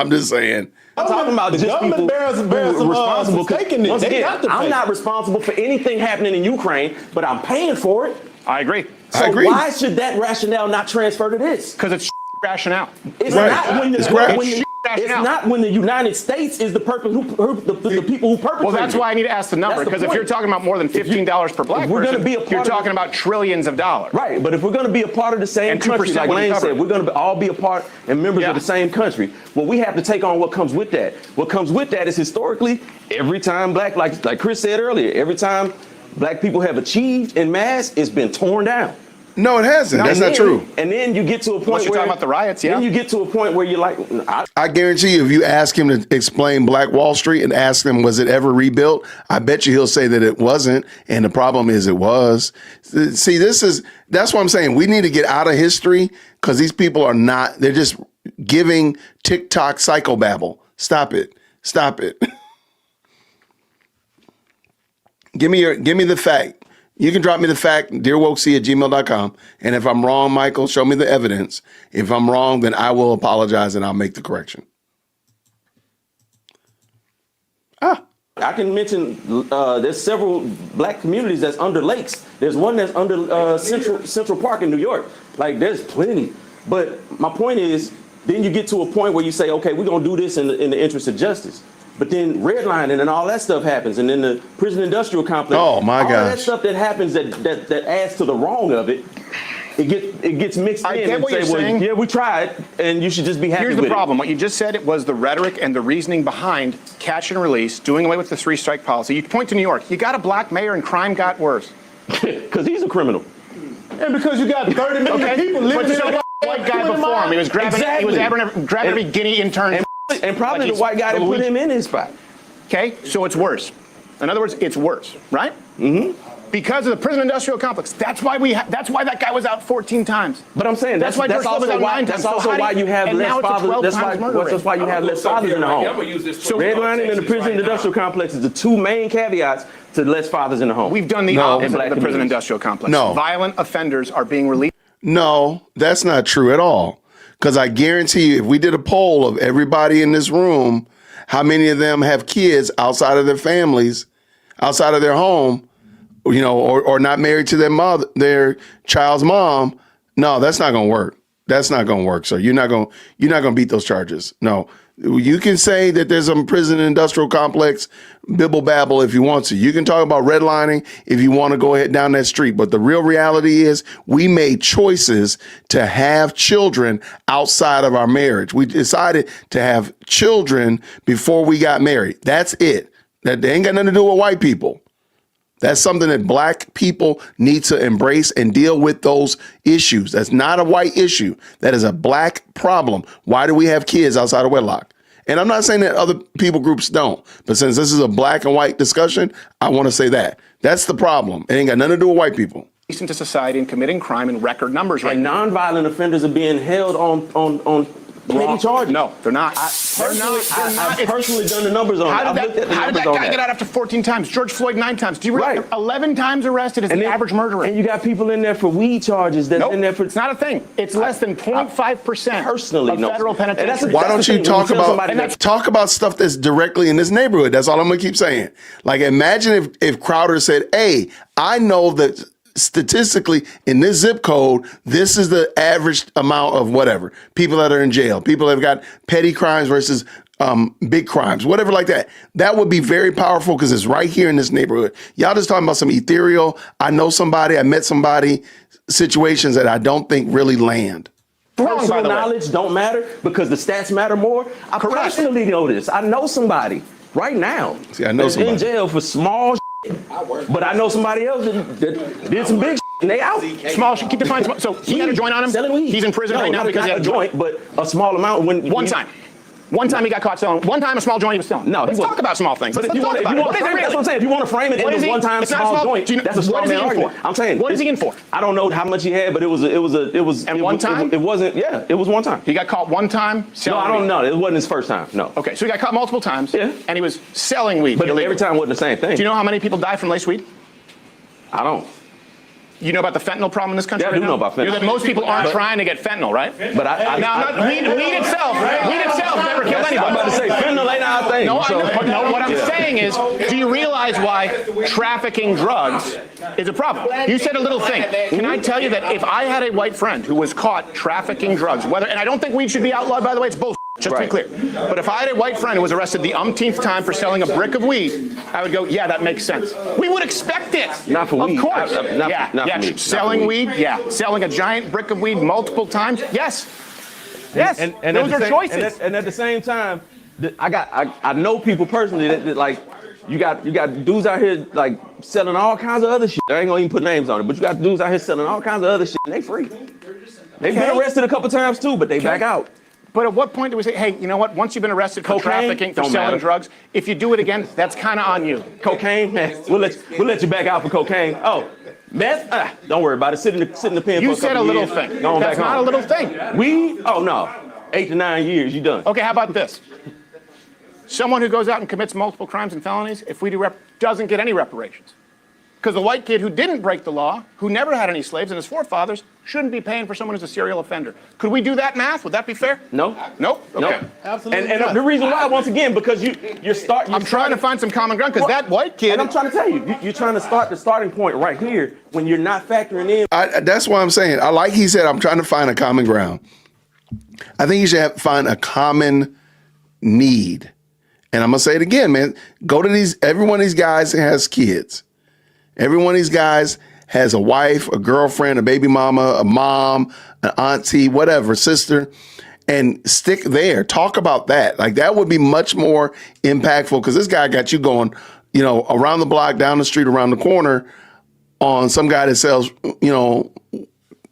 just saying. I'm talking about The just government people bears who some, are responsible. taking it. Once They again, got to pay. I'm not responsible for anything happening in Ukraine, but I'm paying for it. I agree. So I agree. why should that rationale not transfer to this? Because it's rationale. It's Right. not when the, It's crap. when the- it's not when the United States is the people who perpetrate. Well, that's why I need to ask the number, That's the because if you're point. talking about more than $15 per black if we're person, gonna be a part you're of talking the- about trillions of dollars. Right, but if we're going to be a part of the same And country, 2% like wouldn't Lane cover said, it. we're going to all be a part and members Yeah. of the same country. Well, we have to take on what comes with that. What comes with that is historically, every time like Chris said earlier, every time black people have achieved en masse, it's been torn down. No, it hasn't. That's not true. And then you get to a point Unless you're where talking about the riots, yeah. Then you get to a point where you're like, I guarantee you, if you ask him to explain Black Wall Street and ask him, was it ever rebuilt? I bet you he'll say that it wasn't. And the problem is it was. See, that's what I'm saying. We need to get out of history because these people are not, they're just giving TikTok psychobabble. Stop it. Stop it. Give me the fact. You can drop me the fact, dearwokec@gmail.com. And if I'm wrong, Michael, show me the evidence. If I'm wrong, then I will apologize and I'll make the correction. I can mention there's several black communities that's under lakes. There's one that's under Central Park in New York. Like, there's plenty. But my point is, then you get to a point where you say, okay, we're going to do this in the interest of justice. But then redlining and all that stuff happens. And then the prison industrial complex. Oh, my all that gosh. stuff that happens that adds to the wrong of it, it gets mixed I in get and what say, you're well, saying. yeah, we tried, and you should just be happy Here's with the problem. What you just said, it was the rhetoric and the reasoning behind catch and release, doing away with the three-strike policy. You point to New York. You got a black mayor and crime got worse. Because he's a criminal. And because you got 30 million people But living you in got a white guy before him. He was grabbing every guinea intern. And probably the white guy that put him in his spot. Okay, so it's worse. In other words, it's worse, right? Mm-hmm. Because of the prison industrial complex. That's why that guy was out 14 times. But I'm saying that's why George Floyd was also out why 9 times. that's So also how do why you have and less now it's a fathers. 12 That's times murder that's rate. why you have less fathers in the I'm home. gonna use this. Redlining and the prison industrial complex is the two main caveats to less fathers in the home. We've done the No. opposite Black of the prison communities. industrial complex. No. Violent offenders are being released. No, that's not true at all. Because I guarantee you, if we did a poll of everybody in this room, how many of them have kids outside of their families, outside of their home, or not married to their child's mom, No, that's not going to work. That's not going to work, sir. You're not going to beat those charges. No. You can say that there's some prison industrial complex, bibble babble if you want to. You can talk about redlining if you want to go ahead down that street. But the real reality is we made choices to have children outside of our marriage. We decided to have children before we got married. That's it. That ain't got nothing to do with white people. That's something that black people need to embrace and deal with those issues. That's not a white issue. That is a black problem. Why do we have kids outside of wedlock? And I'm not saying that other people groups don't, but since this is a black and white discussion, I want to say that. That's the problem. It ain't got nothing to do with white people. Into society and committing crime in record numbers right now. Nonviolent offenders are being held on petty charges. No, they're not. I've personally done the numbers on How it. did that guy get out after 14 times? George Floyd 9 times. Do you realize 11 times arrested as the average murderer? And you got people in there for weed charges that's in there for... It's not a thing. It's less than 0.5% personally, of federal penitentiary. Why don't you talk about stuff that's directly in this neighborhood? That's all I'm going to keep saying. Like, imagine if Crowder said, hey, I know that statistically in this zip code, this is the average amount of whatever people that are in jail, people that have got petty crimes versus big crimes, whatever like that. That would be very powerful because it's right here in this neighborhood. Y'all just talking about some ethereal, I know somebody, I met somebody situations that I don't think really land. Personal knowledge don't matter because the stats matter more. I personally know this. I know somebody right now that's in jail for small but I know somebody else that did some big and they out. Small, keep defining small. So he got a joint on him? Selling weed. He's in prison right now because he had a joint, but a small amount. One time he got caught selling. One time a small joint he was selling. No, let's talk about small things. But if you want, that's what I'm saying. If you want to frame it in one time small joint, that's a small man argument. I'm saying, what is he in for? I don't know how much he had, but it was. And one time? It wasn't. Yeah, it was one time. He got caught one time selling. No, I don't know. It wasn't his first time. No. Okay, so he got caught multiple times. Yeah. And he was selling weed. But every time wasn't the same thing. Do you know how many people die from lace weed? I don't. You know about the fentanyl problem in this country? Yeah, I do know about fentanyl. You know that most people aren't trying to get fentanyl, right? But weed itself never killed anybody. I'm about to say fentanyl ain't our thing. No, what I'm saying is, do you realize why trafficking drugs is a problem? You said a little thing. Can I tell you that if I had a white friend who was caught trafficking drugs, and I don't think weed should be outlawed, by the way, it's bullshit. Just to be clear. But if I had a white friend who was arrested the umpteenth time for selling a brick of weed, I would go, yeah, that makes sense. We would expect it. Not for weed. Of course. Not for me. Selling weed? Yeah. Selling a giant brick of weed multiple times? Yes. Yes. And those are choices. And at the same time, I know people personally that like you got dudes out here like selling all kinds of other shit. I ain't gonna even put names on it, but you got dudes out here selling all kinds of other shit and they free. They've been arrested a couple times too, but they back out. But at what point do we say, hey, you know what? Once you've been arrested for trafficking, for selling drugs, if you do it again, that's kind of on you. Cocaine, man, we'll let you back out for cocaine. Oh, meth, don't worry about it. Sit in the pen. You for said a little thing. That's not a little thing. Weed? Oh no, 8 to 9 years, you done. Okay, how about this? Someone who goes out and commits multiple crimes and felonies, if we do doesn't get any reparations. Because the white kid who didn't break the law, who never had any slaves and his forefathers, shouldn't be paying for someone who's a serial offender. Could we do that math? Would that be fair? No. Nope? Okay. No. Absolutely. And the reason why, once again, because I'm trying to find some common ground, because that white kid... And I'm trying to tell you, you're trying to start the starting point right here when you're not factoring in... That's what I'm saying. Like he said, I'm trying to find a common ground. I think you should find a common need. And I'm going to say it again, man. Go to every one of these guys has kids. Every one of these guys has a wife, a girlfriend, a baby mama, a mom, an auntie, whatever, sister, and stick there. Talk about that. Like that would be much more impactful because this guy got you going, around the block, down the street, around the corner on some guy that sells,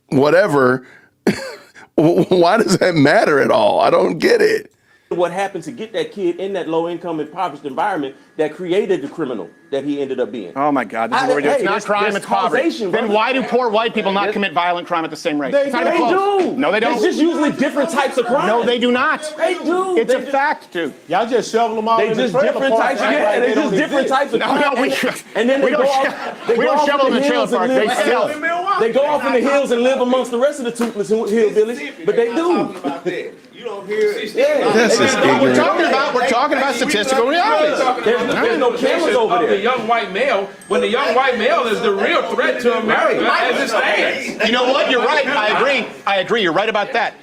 whatever. Why does that matter at all? I don't get it. What happened to get that kid in that low-income, impoverished environment that created the criminal that he ended up being? Oh my God! This is what we do. It's not crime; it's poverty. Then why do poor white people not commit violent crime at the same rate? They do. No, they don't. It's just usually different types of crime. No, they do not. They do. It's a fact, dude. Y'all just shovel them all. They just different types. Yeah, they just different types of crime. No, and then we don't shovel them in the trailer park. They sell. They go off in the hills and live amongst the rest of the toothless hillbillies, but they do. don't hear it. That's just We're ignorant. talking about statistical realities. There's no cameras over The there. young white male, when the young white male is the real threat to America as it stands. You know what? You're right. I agree. You're right about that.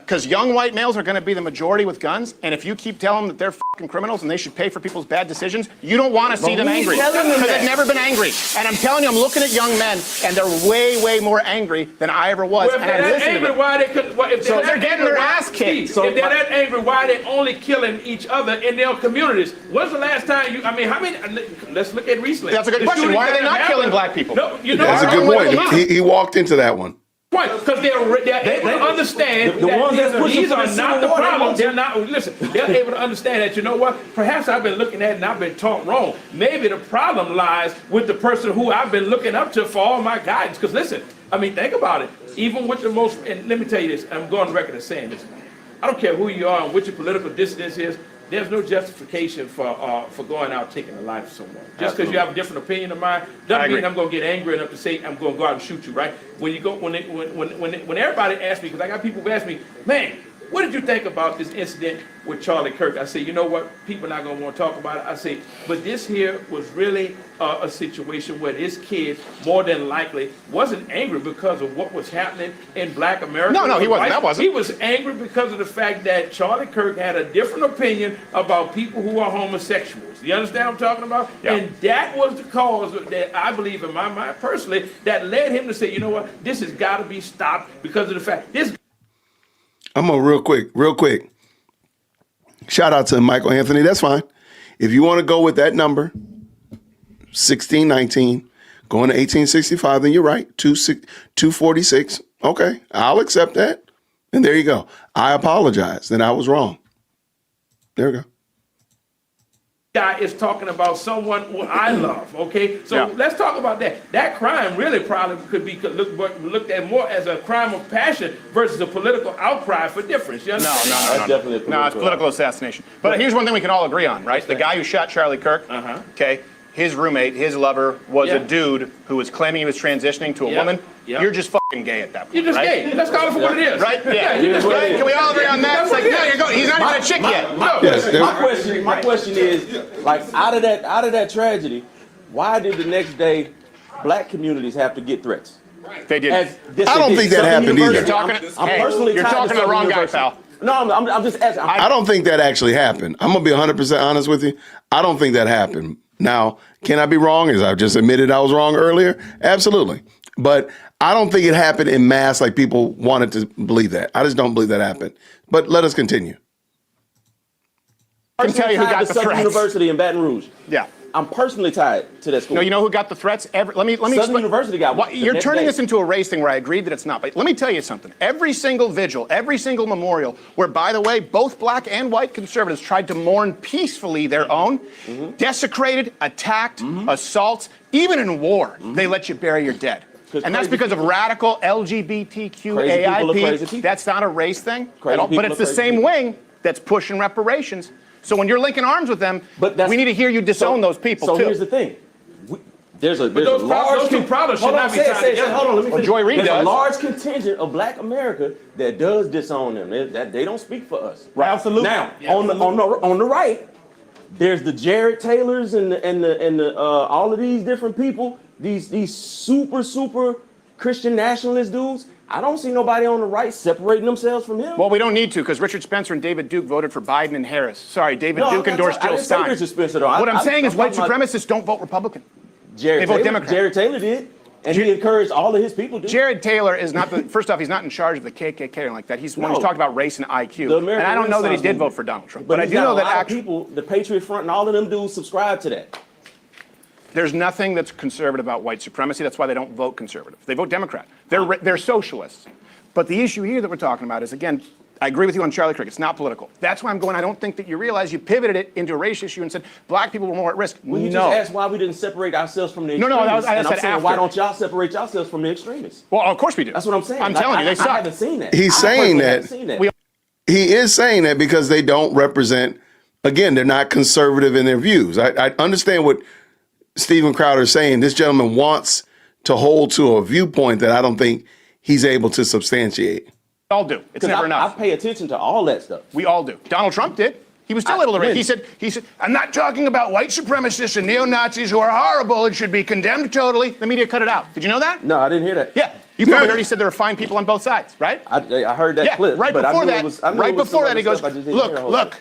Because young white males are going to be the majority with guns, and if you keep telling them that they're fucking criminals and they should pay for people's bad decisions, you don't want to see them angry. Because they've never been angry. And I'm telling you, I'm looking at young men, and they're way, way more angry than I ever was. Well, if and I they're that listen to angry, them. why they could? Well, if So that they're getting angry, their why- ass kicked. If they're that angry, why they only killing each other in their communities? When's the last time you? I mean, how many? Let's look at recently. That's a good The question. shootings Why are that they not have killing happened- black people? No, you know. That's a good point. He walked into that one. Because they're able to understand the that ones that's pushing these for are the not Civil the War, they problem. want They're not. Listen, they're able to understand that. You know what? Perhaps I've been looking at it and I've been taught wrong. Maybe the problem lies with the person who I've been looking up to for all my guidance. Because listen, I mean, think about it. Even with the most, and let me tell you this. I'm going on record as saying this. I don't care who you are and what your political dissidence is. There's no justification for going out taking the life of someone. Just because you have a different opinion of mine doesn't mean I'm going to get angry enough to say I'm going to go out and shoot you, right? When everybody asks me, because I got people who ask me, man, what did you think about this incident with Charlie Kirk? I say, you know what? People are not going to want to talk about it. I say, but this here was really a situation where this kid, more than likely, wasn't angry because of what was happening in Black America. No, he wasn't. That wasn't. He was angry because of the fact that Charlie Kirk had a different opinion about people who are homosexuals. You understand what I'm talking about? Yeah. And that was the cause that I believe in my mind personally that led him to say, you know what? This has got to be stopped because of the fact this. I'm gonna real quick. Shout out to Michael Anthony. That's fine. If you want to go with that number, 1619, going to 1865, then you're right. 246. Okay, I'll accept that. And there you go. I apologize. Then I was wrong. There we go. Guy is talking about someone who I love, okay? So Yeah. let's talk about that. That crime really probably could be looked at more as a crime of passion versus a political outcry for difference. You understand? No, it's political assassination. But here's one thing we can all agree on, right? The guy who shot Charlie Kirk, okay, his roommate, his lover, was a dude who was claiming he was transitioning to a woman. You're just fucking gay at that point. You're just right? gay. Let's call it for what it is. Right? Yeah. you're just gay. Can we all agree on that? It's like, no, you're going. He's not even a chick yet. My question is, like, out of that tragedy, why did the next day Black communities have to get threats? They did. I don't think that happened either. I'm personally You're tied talking to the Southern wrong guy, University. pal. No, I'm just asking. I don't think that actually happened. I'm gonna be 100% honest with you. I don't think that happened. Now, can I be wrong? As I've just admitted I was wrong earlier? Absolutely. But I don't think it happened in mass like people wanted to believe that. I just don't believe that happened. But let us continue. I can tell you who tied got to the Southern threats. University in Baton Rouge. Yeah. I'm personally tied to that school. No, you know who got the threats? Let me Southern explain. University got one. You're The next turning day. this into a race thing where I agreed that it's not. But let me tell you something. Every single vigil, every single memorial, where, by the way, both black and white conservatives tried to mourn peacefully their own, desecrated, attacked, assaults, even in war, they let you bury your dead. And that's because of radical LGBTQAIP. That's not a race thing at all, but it's the same wing that's pushing reparations. So when you're linking arms with them, we need to hear you disown those people, so too. here's the thing. There's a those large two problems should not be tied together. Hold on, let me Well, finish. Joy Reid There's does. a large contingent of Black America that does disown them. They don't speak for us. Right. Absolutely. Now, on the right, there's the Jared Taylors and the all of these different people, these super Christian nationalist dudes. I don't see nobody on the right separating themselves from him. Well, we don't need to, because Richard Spencer and David Duke voted for Biden and Harris. Sorry, David No, Duke endorsed I Jill didn't say Stein. Richard Spencer, though. What I'm saying is white talking about supremacists don't vote Republican. Jared they vote Taylor, Democrat. Jared Taylor did, and he encouraged all of his people to. Jared Taylor is not the, first off, he's not in charge of the KKK or like that. He's one who's No. talking about race and The IQ. And American I don't know that he Renaissance did vote Movement. for Donald Trump. But But I he's do got know a that lot of actually people, the Patriot Front and all of them dudes subscribe to that. there's nothing that's conservative about white supremacy. That's why they don't vote conservative. They vote Democrat. They're socialists. But the issue here that we're talking about is, again, I agree with you on Charlie Kirk. It's not political. That's why I'm going, I don't think that you realize you pivoted it into a race issue and said black people were more at risk. Well, you no. just asked why we didn't separate ourselves from the No, extremists. no, I and I'm said saying, after. why don't y'all separate yourselves from the extremists? Well, of course we do. That's what I'm saying. I'm telling you, they suck. I haven't seen that. He's I saying personally that. haven't seen that. We- He is saying that because they don't represent, again, they're not conservative in their views. I understand what Steven Crowder is saying. This gentleman wants to hold to a viewpoint that I don't think he's able to substantiate. all do. It's never enough. I pay attention to all that stuff. We all do. Donald Trump did. He was still able to read. He said, I'm not talking about white supremacists and neo-Nazis who are horrible and should be condemned totally. The media cut it out. Did you know that? No, I didn't hear that. Yeah. You probably heard he said there were fine people on both sides, right? I heard that clip. Right but before that, he goes, stuff, look,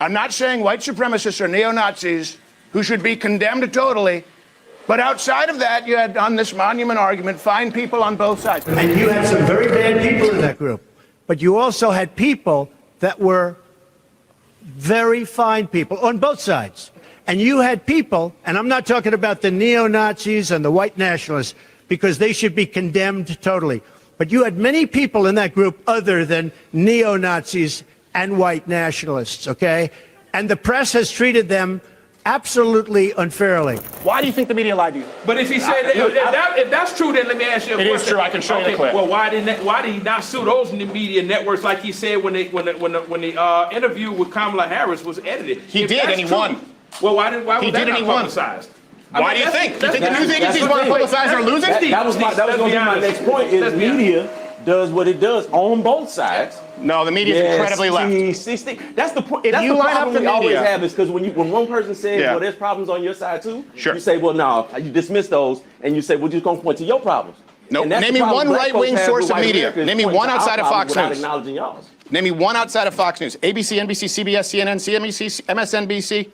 I'm not saying white supremacists or neo-Nazis who should be condemned totally, but outside of that, you had on this monument argument, fine people on both sides. And you had some very bad people in that group, but you also had people that were very fine people on both sides. And you had people, and I'm not talking about the neo-Nazis and the white nationalists, because they should be condemned totally. But you had many people in that group other than neo-Nazis and white nationalists, okay? And the press has treated them absolutely unfairly. Why do you think the media lied to you? But if he said if that's true, then let me ask you a question. It is true. I can show you the clip. Well, why did he not sue those media networks like he said when the interview with Kamala Harris was edited? He did, and he won. Well, why was he that did, and he not won. publicized? Why do you think? You think the news agencies want to publicize their losing? That was going to be my next point. Is media does what it does on both sides. No, the media is incredibly left. That's the point. If That's you the line up problem the we always media- have is because when one person says, well, there's problems on your side too, Sure. you say, well, no, you dismiss those, and you say, we're just going to point to your problems. No, And that's name the me problem one black right-wing folks have source with of white media. Americans Name me pointing one to our outside of problems Fox without News. acknowledging y'all's. Name me one outside of Fox News. ABC, NBC, CBS, CNN, CNBC, MSNBC.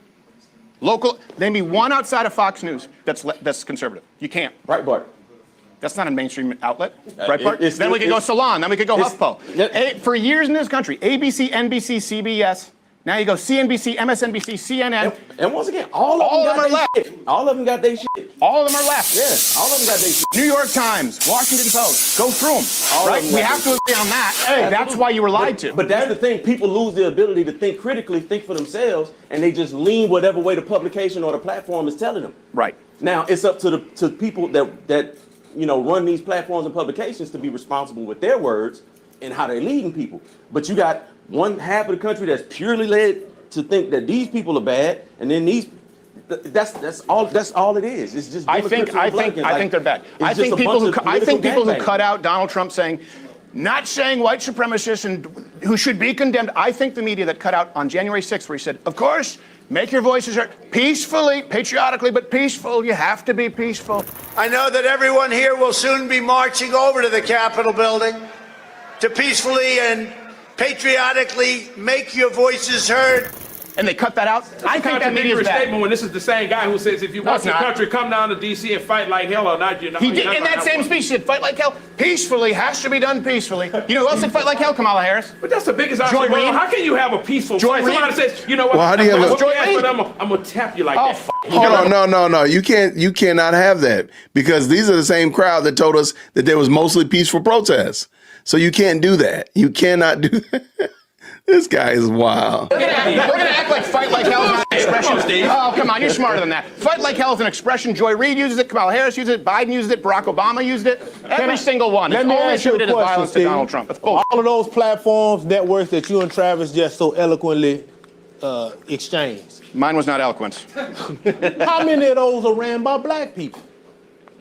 Local. Name me one outside of Fox News that's conservative. You can't. Breitbart. That's not a mainstream outlet. Breitbart. it's Then we could go Salon. Then we could go HuffPo. Yep. For years in this country, ABC, NBC, CBS. Now you go CNBC, MSNBC, CNN. And once again, all of them are left. All of them got their shit. All of them are left. Yeah, all of them got their shit. New York Times, Washington Post. Go through them. All Right? of them We got have to their agree on that. Hey, that's why you were lied to. But that's the thing. People lose the ability to think critically, think for themselves, and they just lean whatever way the publication or the platform is telling them. Right. Now it's up to people that run these platforms and publications to be responsible with their words and how they're leading people. But you got one half of the country that's purely led to think that these people are bad, and then that's all it is. It's just I think they're bad. I think people who cut out Donald Trump saying, not saying white supremacists and who should be condemned. I think the media that cut out on January 6th, where he said, of course, make your voices heard peacefully, patriotically, but peaceful. You have to be peaceful. I know that everyone here will soon be marching over to the Capitol building to peacefully and patriotically make your voices heard. And they cut that out. I think that media is bad. Statement when this is the same guy who says if you want the country, come down to D.C. and fight like hell or not. He did in that same speech. He said, "Fight like hell, peacefully, has to be done peacefully." You know who else said fight like hell? Kamala Harris. But that's the biggest Joy argument. Reid. How can you have a peaceful Joy fight? Somebody Reid. says, you know what? Well, how do you have a- I'm gonna tap you like that. Hold on, no. You cannot have that because these are the same crowd that told us that there was mostly peaceful protests. So you can't do that. You cannot do that. This guy is wild. We're gonna act like fight like hell is an expression. Oh, come on, you're smarter than that. Fight like hell is an expression. Joy Reid uses it. Kamala Harris uses it. Biden uses it. Barack Obama used it. Every single one. It's Let me only ask you a attributed as question, violence to Steve. Donald Trump. That's bullshit. All of those platforms, networks that you and Travis just so eloquently exchanged. Mine was not eloquent. How many of those are ran by black people?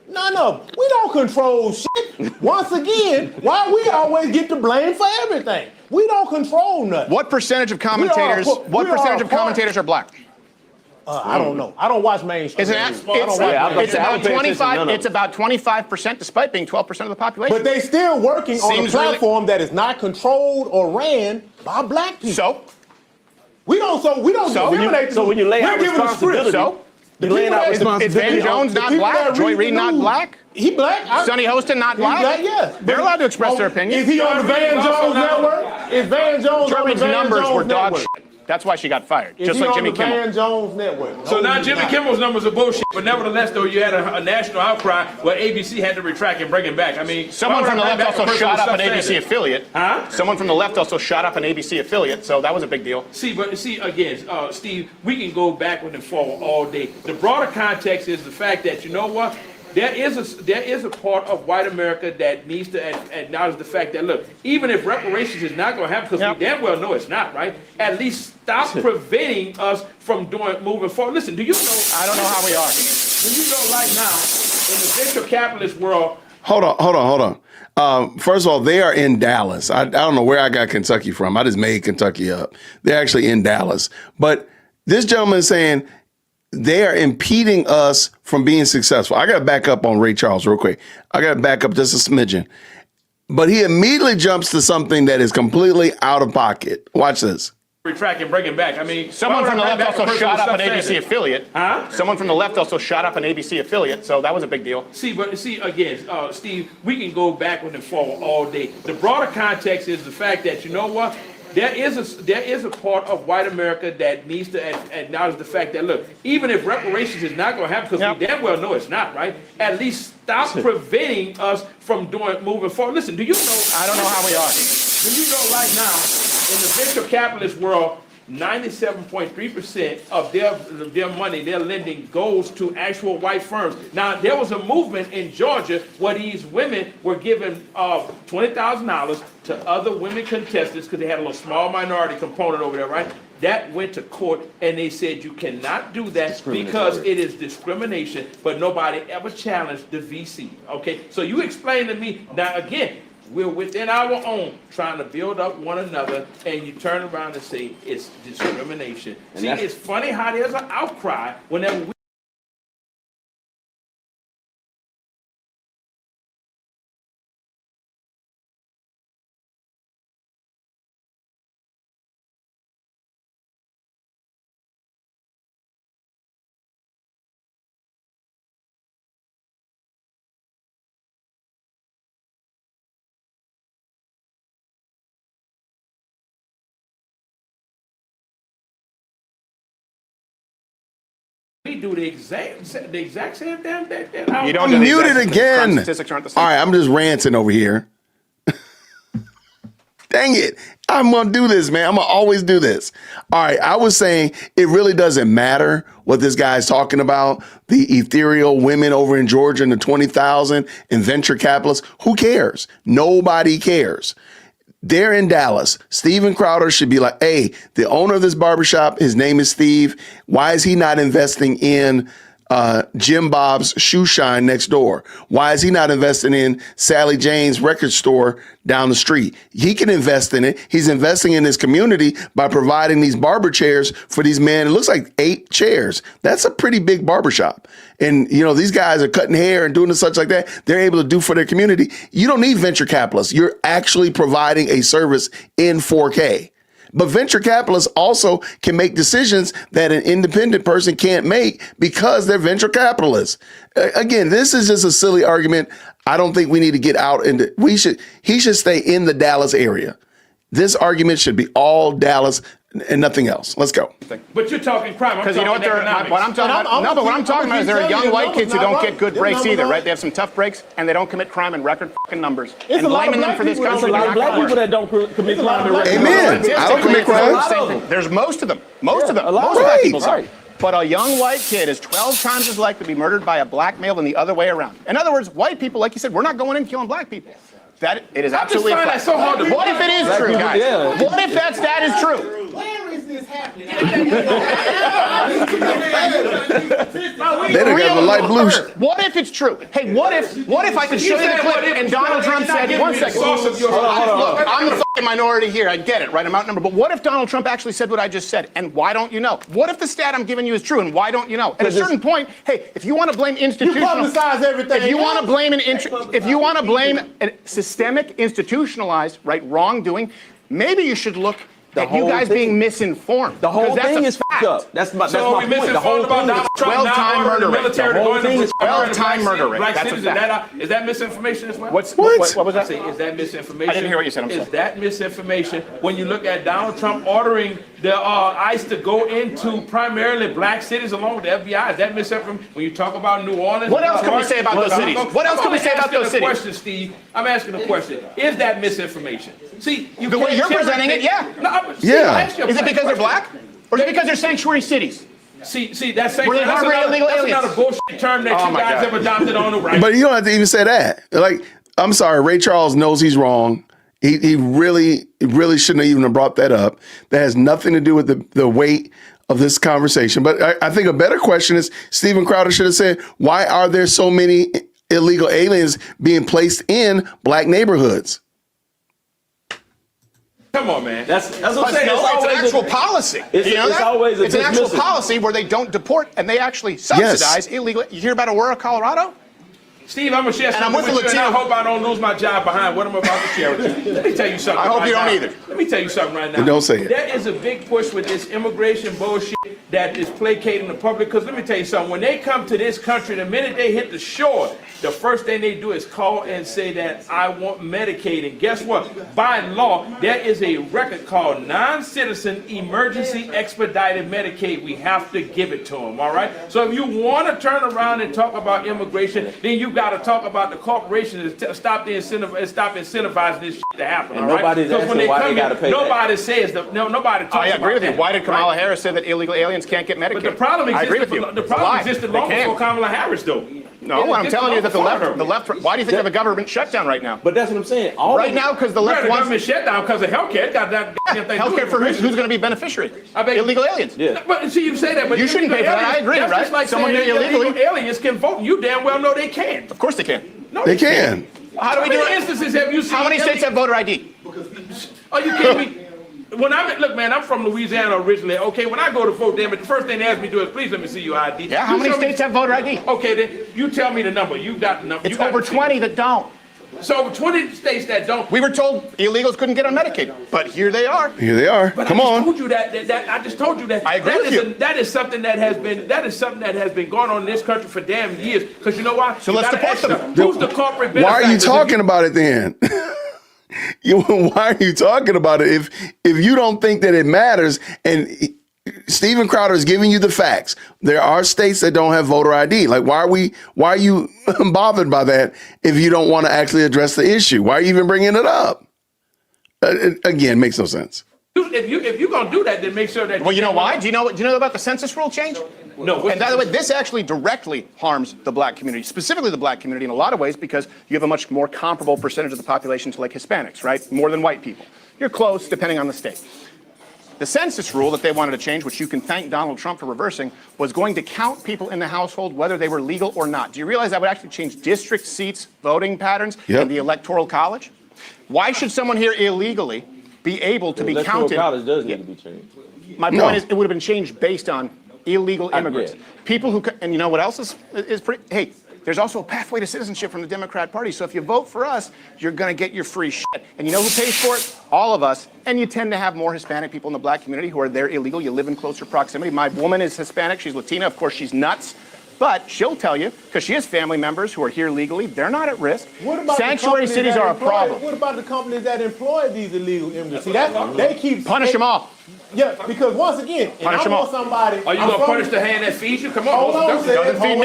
None of them. We don't control shit. Once again, why we always get the blame for everything? We don't control nothing. What percentage of commentators? What percentage of commentators are black? I don't know. I don't watch mainstream. It's about 25. It's about 25%, despite being 12% of the population. But they still working on a platform that is not controlled or ran by black people. So we don't discriminate. So when you lay out responsibility, is Van Jones not black? Joy Reid not black? He black. Sonny Hostin not black? Black, yes. They're allowed to express their opinion. Is he on the Van Jones network? Is Van Jones Joy on the Reid's Van numbers Jones were dog network? shit. That's why she got fired. Is Just he like on Jimmy the Kimmel. Van Jones network? So No, now he's Jimmy not. Kimmel's numbers are bullshit, but nevertheless, though, you had a national outcry where ABC had to retract and bring him back. I mean, Someone from the left also shot up an ABC affiliate. affiliate. Huh? Someone from the left also shot up an ABC affiliate, so that was a big deal. See, again, Steve, we can go backward and forward all day. The broader context is the fact that, you know what? There is a part of white America that needs to acknowledge the fact that, look, even if reparations is not going to happen, because we damn well know it's not, right? At least stop preventing us from moving forward. Listen, do you know? I don't know how we are. Do you know right now, in the venture capitalist world? Hold on. First of all, they are in Dallas. I don't know where I got Kentucky from. I just made Kentucky up. They're actually in Dallas. But this gentleman is saying they are impeding us from being successful. I got to back up on Ray Charles real quick. I got to back up just a smidgen. But he immediately jumps to something that is completely out of pocket. Watch this. Retract and bring it back. I mean, someone from the left also shot up an ABC affiliate. Huh? Someone from the left also shot up an ABC affiliate, so that was a big deal. See, again, Steve, we can go backward and forward all day. The broader context is the fact that, you know what? There is a part of white America that needs to acknowledge the fact that, look, even if reparations is not going to happen, because we damn well know it's not, right? At least stop preventing us from moving forward. Listen, do you know? I don't know how we are. Do you know right now, in the venture capitalist world, 97.3% of their money, their lending, goes to actual white firms. Now, there was a movement in Georgia where these women were given $20,000 to other women contestants because they had a little small minority component over there, right? That went to court, and they said you cannot do that because it is discrimination, but nobody ever challenged the VC, okay? So you explain to me, now again, we're within our own trying to build up one another, and you turn around and say it's discrimination. See, it's funny how there's an outcry whenever we do the exact same damn thing. You don't I'm muted again. Statistics aren't the same. All right, I'm just ranting over here. Dang it. I'm going to do this, man. I'm going to always do this. All right, I was saying it really doesn't matter what this guy's talking about. The ethereal women over in Georgia and the 20,000 and venture capitalists. Who cares? Nobody cares. They're in Dallas. Steven Crowder should be like, hey, the owner of this barbershop, his name is Steve. Why is he not investing in Jim Bob's shoe shine next door? Why is he not investing in Sally Jane's record store down the street? He can invest in it. He's investing in his community by providing these barber chairs for these men. It looks like 8 chairs. That's a pretty big barbershop. And, you know, these guys are cutting hair and doing such like that. They're able to do for their community. You don't need venture capitalists. You're actually providing a service in 4K. But venture capitalists also can make decisions that an independent person can't make because they're venture capitalists. Again, this is just a silly argument. I don't think we need to get out into, he should stay in the Dallas area. This argument should be all Dallas and nothing else. Let's go. But you're talking crime. Because you know what what I'm talking about? No, but what I'm talking about is there are young white kids who don't get good breaks either, right? They have some tough breaks and they don't commit crime in record fucking numbers. And blaming them for this country. There's a lot of black people that don't commit crime. Amen. I don't commit crime. There's most of them. Most of them. Most black people don't. But a young white kid is 12 times as likely to be murdered by a black male than the other way around. In other words, white people, like you said, we're not going in killing black people. That it is absolutely a fact. So hard to what if it is true, guys? Yeah. What if that stat is true? Where is this happening? They done got the light blue. What if it's true? Hey, what if I could show you the clip and Donald Trump said, 1 second. Look, I'm the fucking minority here. I get it, right? I'm outnumbered. But what if Donald Trump actually said what I just said? And why don't you know? What if the stat I'm giving you is true? And why don't you know? At a certain point, hey, if you want to blame institutional, you publicize everything. If you want to blame systemic, institutionalized, right, wrongdoing, maybe you should look at you guys being misinformed. The whole thing is fucked up. That's my point. The whole thing is 12-time murder rate. 12-time murder rate. That's a fact. Is that misinformation as well? What was that? Is that misinformation? I didn't hear what you said. I'm sorry. Is that misinformation when you look at Donald Trump ordering the ICE to go into primarily black cities along with the FBI? Is that misinformation? When you talk about New Orleans, what else can we say about those cities? What else can we say about those cities? Question, Steve. I'm asking a question. Is that misinformation? See, the way you're presenting it, yeah. Is it because they're black, or is it because they're sanctuary cities? See, that's another bullshit term that you guys have adopted on the right. But you don't have to even say that. Like, I'm sorry, Ray Charles knows he's wrong. He really shouldn't have even brought that up. That has nothing to do with the weight of this conversation. But I think a better question is Steven Crowder should have said, why are there so many illegal aliens being placed in black neighborhoods. Come on, man. That's what I'm saying. No, It's it's an always actual a- policy. It's- You know it's that? always a It's an actual dismissive. policy where they don't deport and they actually subsidize illegal. You hear about Aurora, Colorado? Steve, I'm gonna share And I'm something with with the you, and I Latino- hope I don't lose my job behind what I'm about to share with you. Let me tell you something. I hope right you don't now. either. Let me tell you something right now. Don't say it. There is a big push with this immigration bullshit that is placating the public. Because let me tell you something. When they come to this country, the minute they hit the shore, the first thing they do is call and say that I want Medicaid. And guess what? By law, there is a record called non-citizen emergency expedited Medicaid. We have to give it to them. All right. So if you want to turn around and talk about immigration, then you got to talk about the corporations and stop incentivizing this shit to happen. And all right? nobody's 'Cause when asking they why come they gotta in, pay that. nobody says that. No, nobody talks I about agree with you. that, Why did Kamala right? Harris say that illegal aliens can't get Medicaid? But the problem I agree existed. with you. The It's a problem lie. existed They long can't. before Kamala Harris, though. No, what I'm telling you is that the left. Why do you think they have a government shutdown right now? But that's what I'm saying. All Right of now, because the left The wants government shut down because of healthcare. It got that goddamn thing. healthcare for who's going to be beneficiary? I bet- Illegal aliens. Yeah. But see, you say that, but You shouldn't illegal pay for that. I aliens- agree, that's right? Just like Someone saying here illegally- illegal aliens can vote. You damn well know they can. Of course they can. No, They can. How do we do many it? instances have you seen? How many states have voter ID? Are you kidding me? When look, man, I'm from Louisiana originally. Okay, when I go to vote, damn it, the first thing they ask me to do is, please let me see your ID. Yeah, how You many show me- states have voter ID? Okay, then you tell me the number. You got the number. It's You got over the- 20 that don't. So over 20 states that don't. We were told illegals couldn't get on Medicaid, but here they are. Here they are. But Come I just on. told you that I just told you that. I agree that with is you. that is something that has been going on in this country for damn years. Because you know why? So You let's gotta support ask them. yourself, Who's the corporate Why are you benefactor? talking about it then? Why are you talking about it if you don't think that it matters? And Steven Crowder is giving you the facts. There are states that don't have voter ID. Like, why are you bothered by that if you don't want to actually address the issue? Why are you even bringing it up? Again, makes no sense. If you're gonna do that, then make sure that. Well, you know why? Do you know about the census rule change? No. And by the way, this actually directly harms the black community, specifically the black community in a lot of ways, because you have a much more comparable percentage of the population to like Hispanics, right? More than white people. You're close, depending on the state. The census rule that they wanted to change, which you can thank Donald Trump for reversing, was going to count people in the household whether they were legal or not. Do you realize that would actually change district seats, voting patterns, and the Electoral College? Why should someone here illegally be able to be Electoral counted? college does need to be changed. My point is, it would have been changed based on illegal I immigrants. get it. People who, and you know what else is pretty, hey, there's also a pathway to citizenship from the Democrat Party. So if you vote for us, you're going to get your free shit. And you know who pays for it? All of us. And you tend to have more Hispanic people in the black community who are there illegal. You live in closer proximity. My woman is Hispanic. She's Latina. Of course, she's nuts. But she'll tell you, because she has family members who are here legally, they're not at risk. What about the Sanctuary companies cities that are a employ- problem. What about the companies that employ these illegal immigrants? See, they keep Punish them all. Yeah, because once again, and Punish I them want all. somebody. Are you I'm gonna from- punish the hand that feeds you? Come on. Hold on, don't- Sid, doesn't feed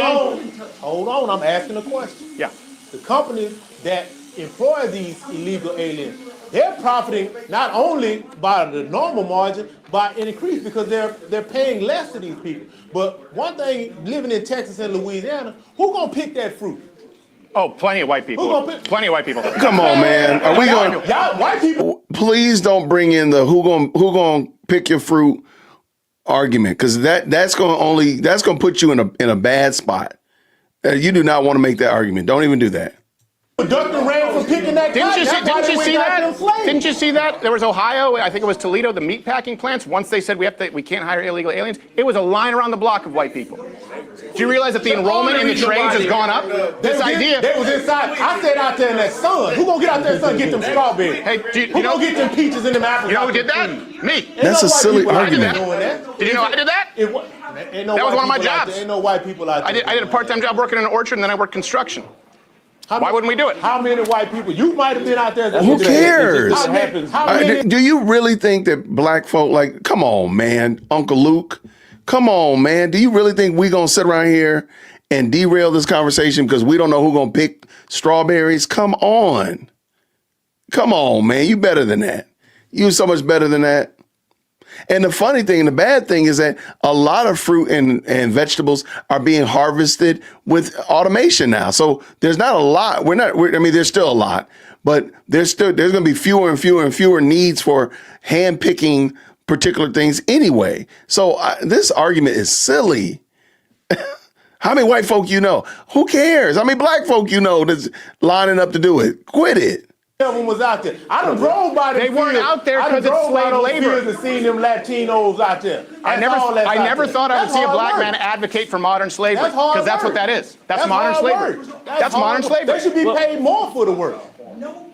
hold on. I'm asking a question. Yeah. The companies that employ these illegal aliens, they're profiting not only by the normal margin, by an increase because they're paying less to these people. But one thing, living in Texas and Louisiana, who gonna pick that fruit? Oh, plenty of white people. Who gonna pick- Plenty of white people. Come on, man. Are we going? Y'all white people. Please don't bring in the who gonna pick your fruit argument, because that's gonna put you in a bad spot. You do not want to make that argument. Don't even do that. Dr. Ram for picking that Didn't cotton. you see, That's why didn't they you went see after them that? slaves. Didn't you see that? There was Ohio, I think it was Toledo, the meat packing plants. Once they said we can't hire illegal aliens, it was a line around the block of white people. Do you realize that the enrollment in the trades has gone up? This idea. They was inside. I said out there in that sun. Who gonna get out there in the sun and get them strawberries? Hey, do you Who know- gonna get them peaches and them apples? You know out who did the that? trees? Me. Ain't That's no a white silly people out there argument. doing that. Did you know I did that? Ain't no That was white one of my people out jobs. there. Ain't no white people out there. I did a part-time job working in an orchard, and then I worked construction. Why wouldn't we do it? How many white people? You might have been out there. Who cares? How many? How many? Do you really think that black folk, like, come on, man, Uncle Luke, come on, man. Do you really think we gonna sit around here and derail this conversation because we don't know who gonna pick strawberries? Come on, man. You better than that. You so much better than that. And the funny thing and the bad thing is that a lot of fruit and vegetables are being harvested with automation now. So there's not a lot. There's still a lot, but there's going to be fewer and fewer needs for hand picking particular things anyway. So this argument is silly. How many white folk you know? Who cares? How many black folk you know that's lining up to do it? Quit it. Of them was out there. I done drove by them. They weren't out there because it's slave labor. And seen them Latinos out there. I never thought I would see a black man advocate for modern slavery, because that's what that is. That's modern slavery. That's modern slavery. They should be paid more for the work.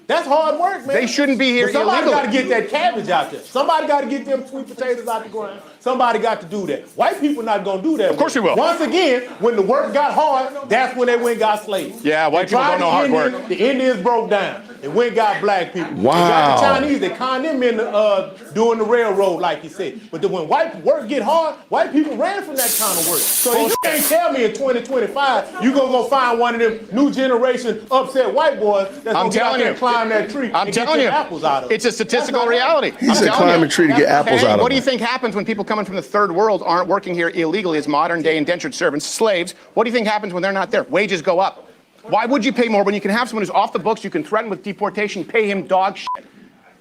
That's hard work, man. They shouldn't be here illegally. Somebody got to get that cabbage out there. Somebody got to get them sweet potatoes out the ground. Somebody got to do that. White people not going to do that. Of course we will. Once again, when the work got hard, that's when they went and got slaves. Yeah, white people don't know hard work. The Indians broke down. They went and got black people. Wow. They got the Chinese. They conned them in doing the railroad, like you said. But then when white work get hard, white people ran from that kind of work. So if you can't tell me in 2025 you gonna go find one of them new generation upset white boys that's gonna get out there and climb that tree and get them apples out of it. It's a statistical reality. He said climb a tree to get apples out of it. What do you think happens when people coming from the third world aren't working here illegally as modern day indentured servants, slaves? What do you think happens when they're not there? Wages go up. Why would you pay more when you can have someone who's off the books, you can threaten with deportation, pay him dog shit?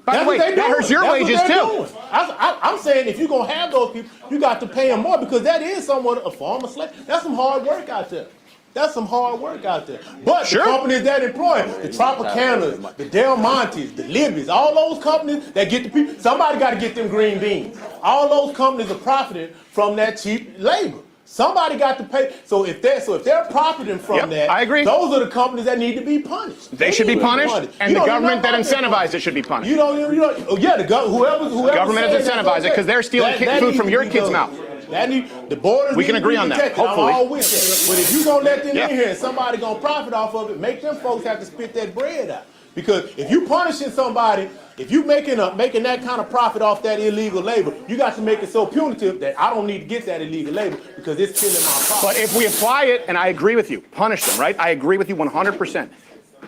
By the way, that hurts your wages too. I'm saying if you're going to have those people, you got to pay them more because that is somewhat a form of slavery. That's some hard work out there. That's some hard work out there. But the companies that employ the Tropicanas, the Del Montes, the Libby's, all those companies that get the people, somebody got to get them green beans. All those companies are profiting from that cheap labor. Somebody got to pay. So if they're profiting from that, I agree. Those are the companies that need to be punished. They should be punished, and the government that incentivizes it should be punished. Whoever government is incentivizing it because they're stealing food from your kid's mouth. The borders we can agree on that. Hopefully, I'm all with that. But if you gonna let them in here and somebody gonna profit off of it, make them folks have to spit that bread out. Because if you punishing somebody, if you making that kind of profit off that illegal labor, you got to make it so punitive that I don't need to get that illegal labor because it's killing our profit. But if we apply it, and I agree with you, punish them, right? I agree with you 100%.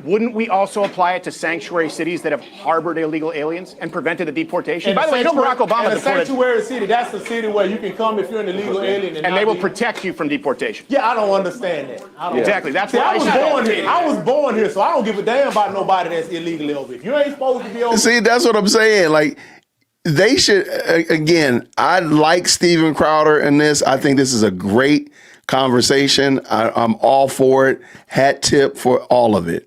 Wouldn't we also apply it to sanctuary cities that have harbored illegal aliens and prevented the deportation? By the way, you know Barack Obama deported. Sanctuary city, that's a city where you can come if you're an illegal alien. And they will protect you from deportation. Yeah, I don't understand that. Exactly. That's why I was born here, so I don't give a damn about nobody that's illegally over here. If you ain't supposed to be over here. See, that's what I'm saying. Like, they should, again, I like Steven Crowder in this. I think this is a great conversation. I'm all for it. Hat tip for all of it.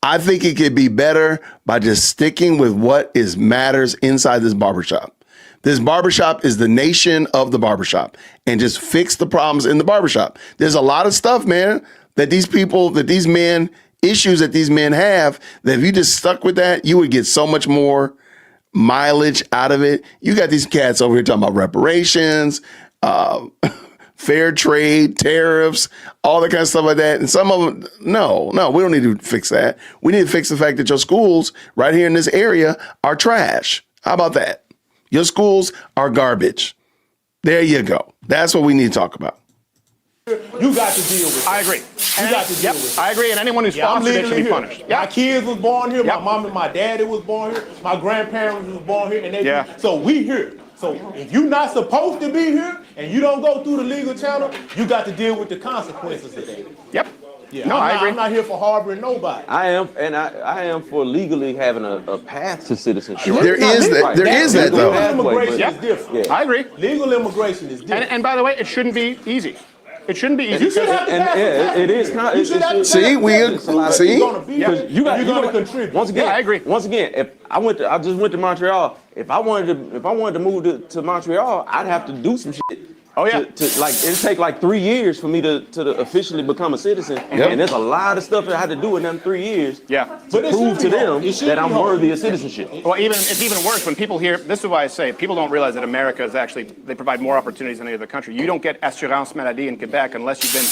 I think it could be better by just sticking with what matters inside this barbershop. This barbershop is the nation of the barbershop, and just fix the problems in the barbershop. There's a lot of stuff, man, that these men, issues that these men have, that if you just stuck with that, you would get so much more mileage out of it. You got these cats over here talking about reparations, fair trade, tariffs, all that kind of stuff like that. And some of them, no, we don't need to fix that. We need to fix the fact that your schools right here in this area are trash. How about that? Your schools are garbage. There you go. That's what we need to talk about. You got to deal with it. I agree. You got to deal with it. I agree, and anyone who's sponsored it should be punished. My kids was born here. My mom and my daddy was born here. My grandparents was born here. And so we here. So if you're not supposed to be here and you don't go through the legal channel, you got to deal with the consequences of that. Yep. Yeah, no, I agree. I'm not here for harboring nobody. I am for legally having a path to citizenship. There is that though. Legal immigration is different. Yeah. I agree. Legal immigration is different. And by the way, it shouldn't be easy. It shouldn't be easy. You should have to pass it is. See, you got to contribute. Once again, I agree. Once again, if I just went to Montreal. If I wanted to move to Montreal, I'd have to do some shit. Oh yeah. It'd take like 3 years for me to officially become a citizen. And there's a lot of stuff that I had to do in them 3 years. Yeah. To prove to them that I'm worthy of citizenship. Well, it's even worse when people hear. This is why I say people don't realize that America is actually they provide more opportunities than any other country. You don't get assurance maladie in Quebec unless you've been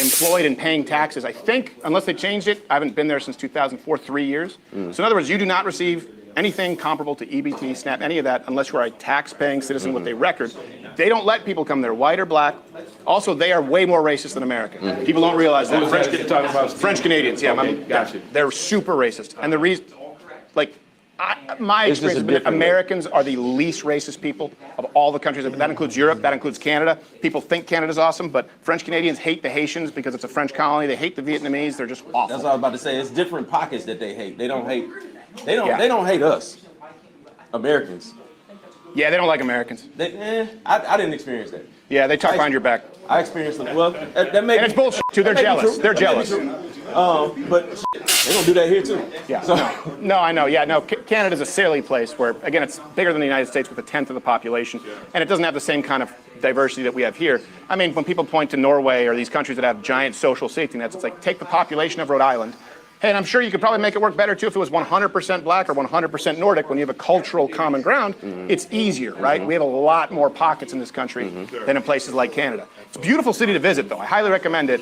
employed and paying taxes. I think unless they changed it, I haven't been there since 2004, 3 years. So in other words, you do not receive anything comparable to EBT, SNAP, any of that, unless you're a tax-paying citizen with a record. They don't let people come there, white or black. Also, they are way more racist than America. People don't realize that. French Canadians, Gotcha. They're super racist. And the reason, my experience has been that Americans are the least racist people of all the countries. That includes Europe, that includes Canada. People think Canada's awesome, but French Canadians hate the Haitians because it's a French colony. They hate the Vietnamese. They're just awful. That's what I was about to say. It's different pockets that they hate. They don't hate us, Americans. Yeah, they don't like Americans. I didn't experience that. Yeah, they talk behind your back. I experienced them. Well, that may And it's bullshit, too. They're jealous. They're jealous. But they don't do that here, too. Yeah. So, No, I know. Yeah, no. Canada's a silly place where, again, it's bigger than the United States with a tenth of the population, and it doesn't have the same kind of diversity that we have here. I mean, when people point to Norway or these countries that have giant social safety nets, it's like take the population of Rhode Island. Hey, and I'm sure you could probably make it work better too if it was 100% black or 100% Nordic. When you have a cultural common ground, it's easier, right? We have a lot more pockets in this country than in places like Canada. It's a beautiful city to visit, though. I highly recommend it.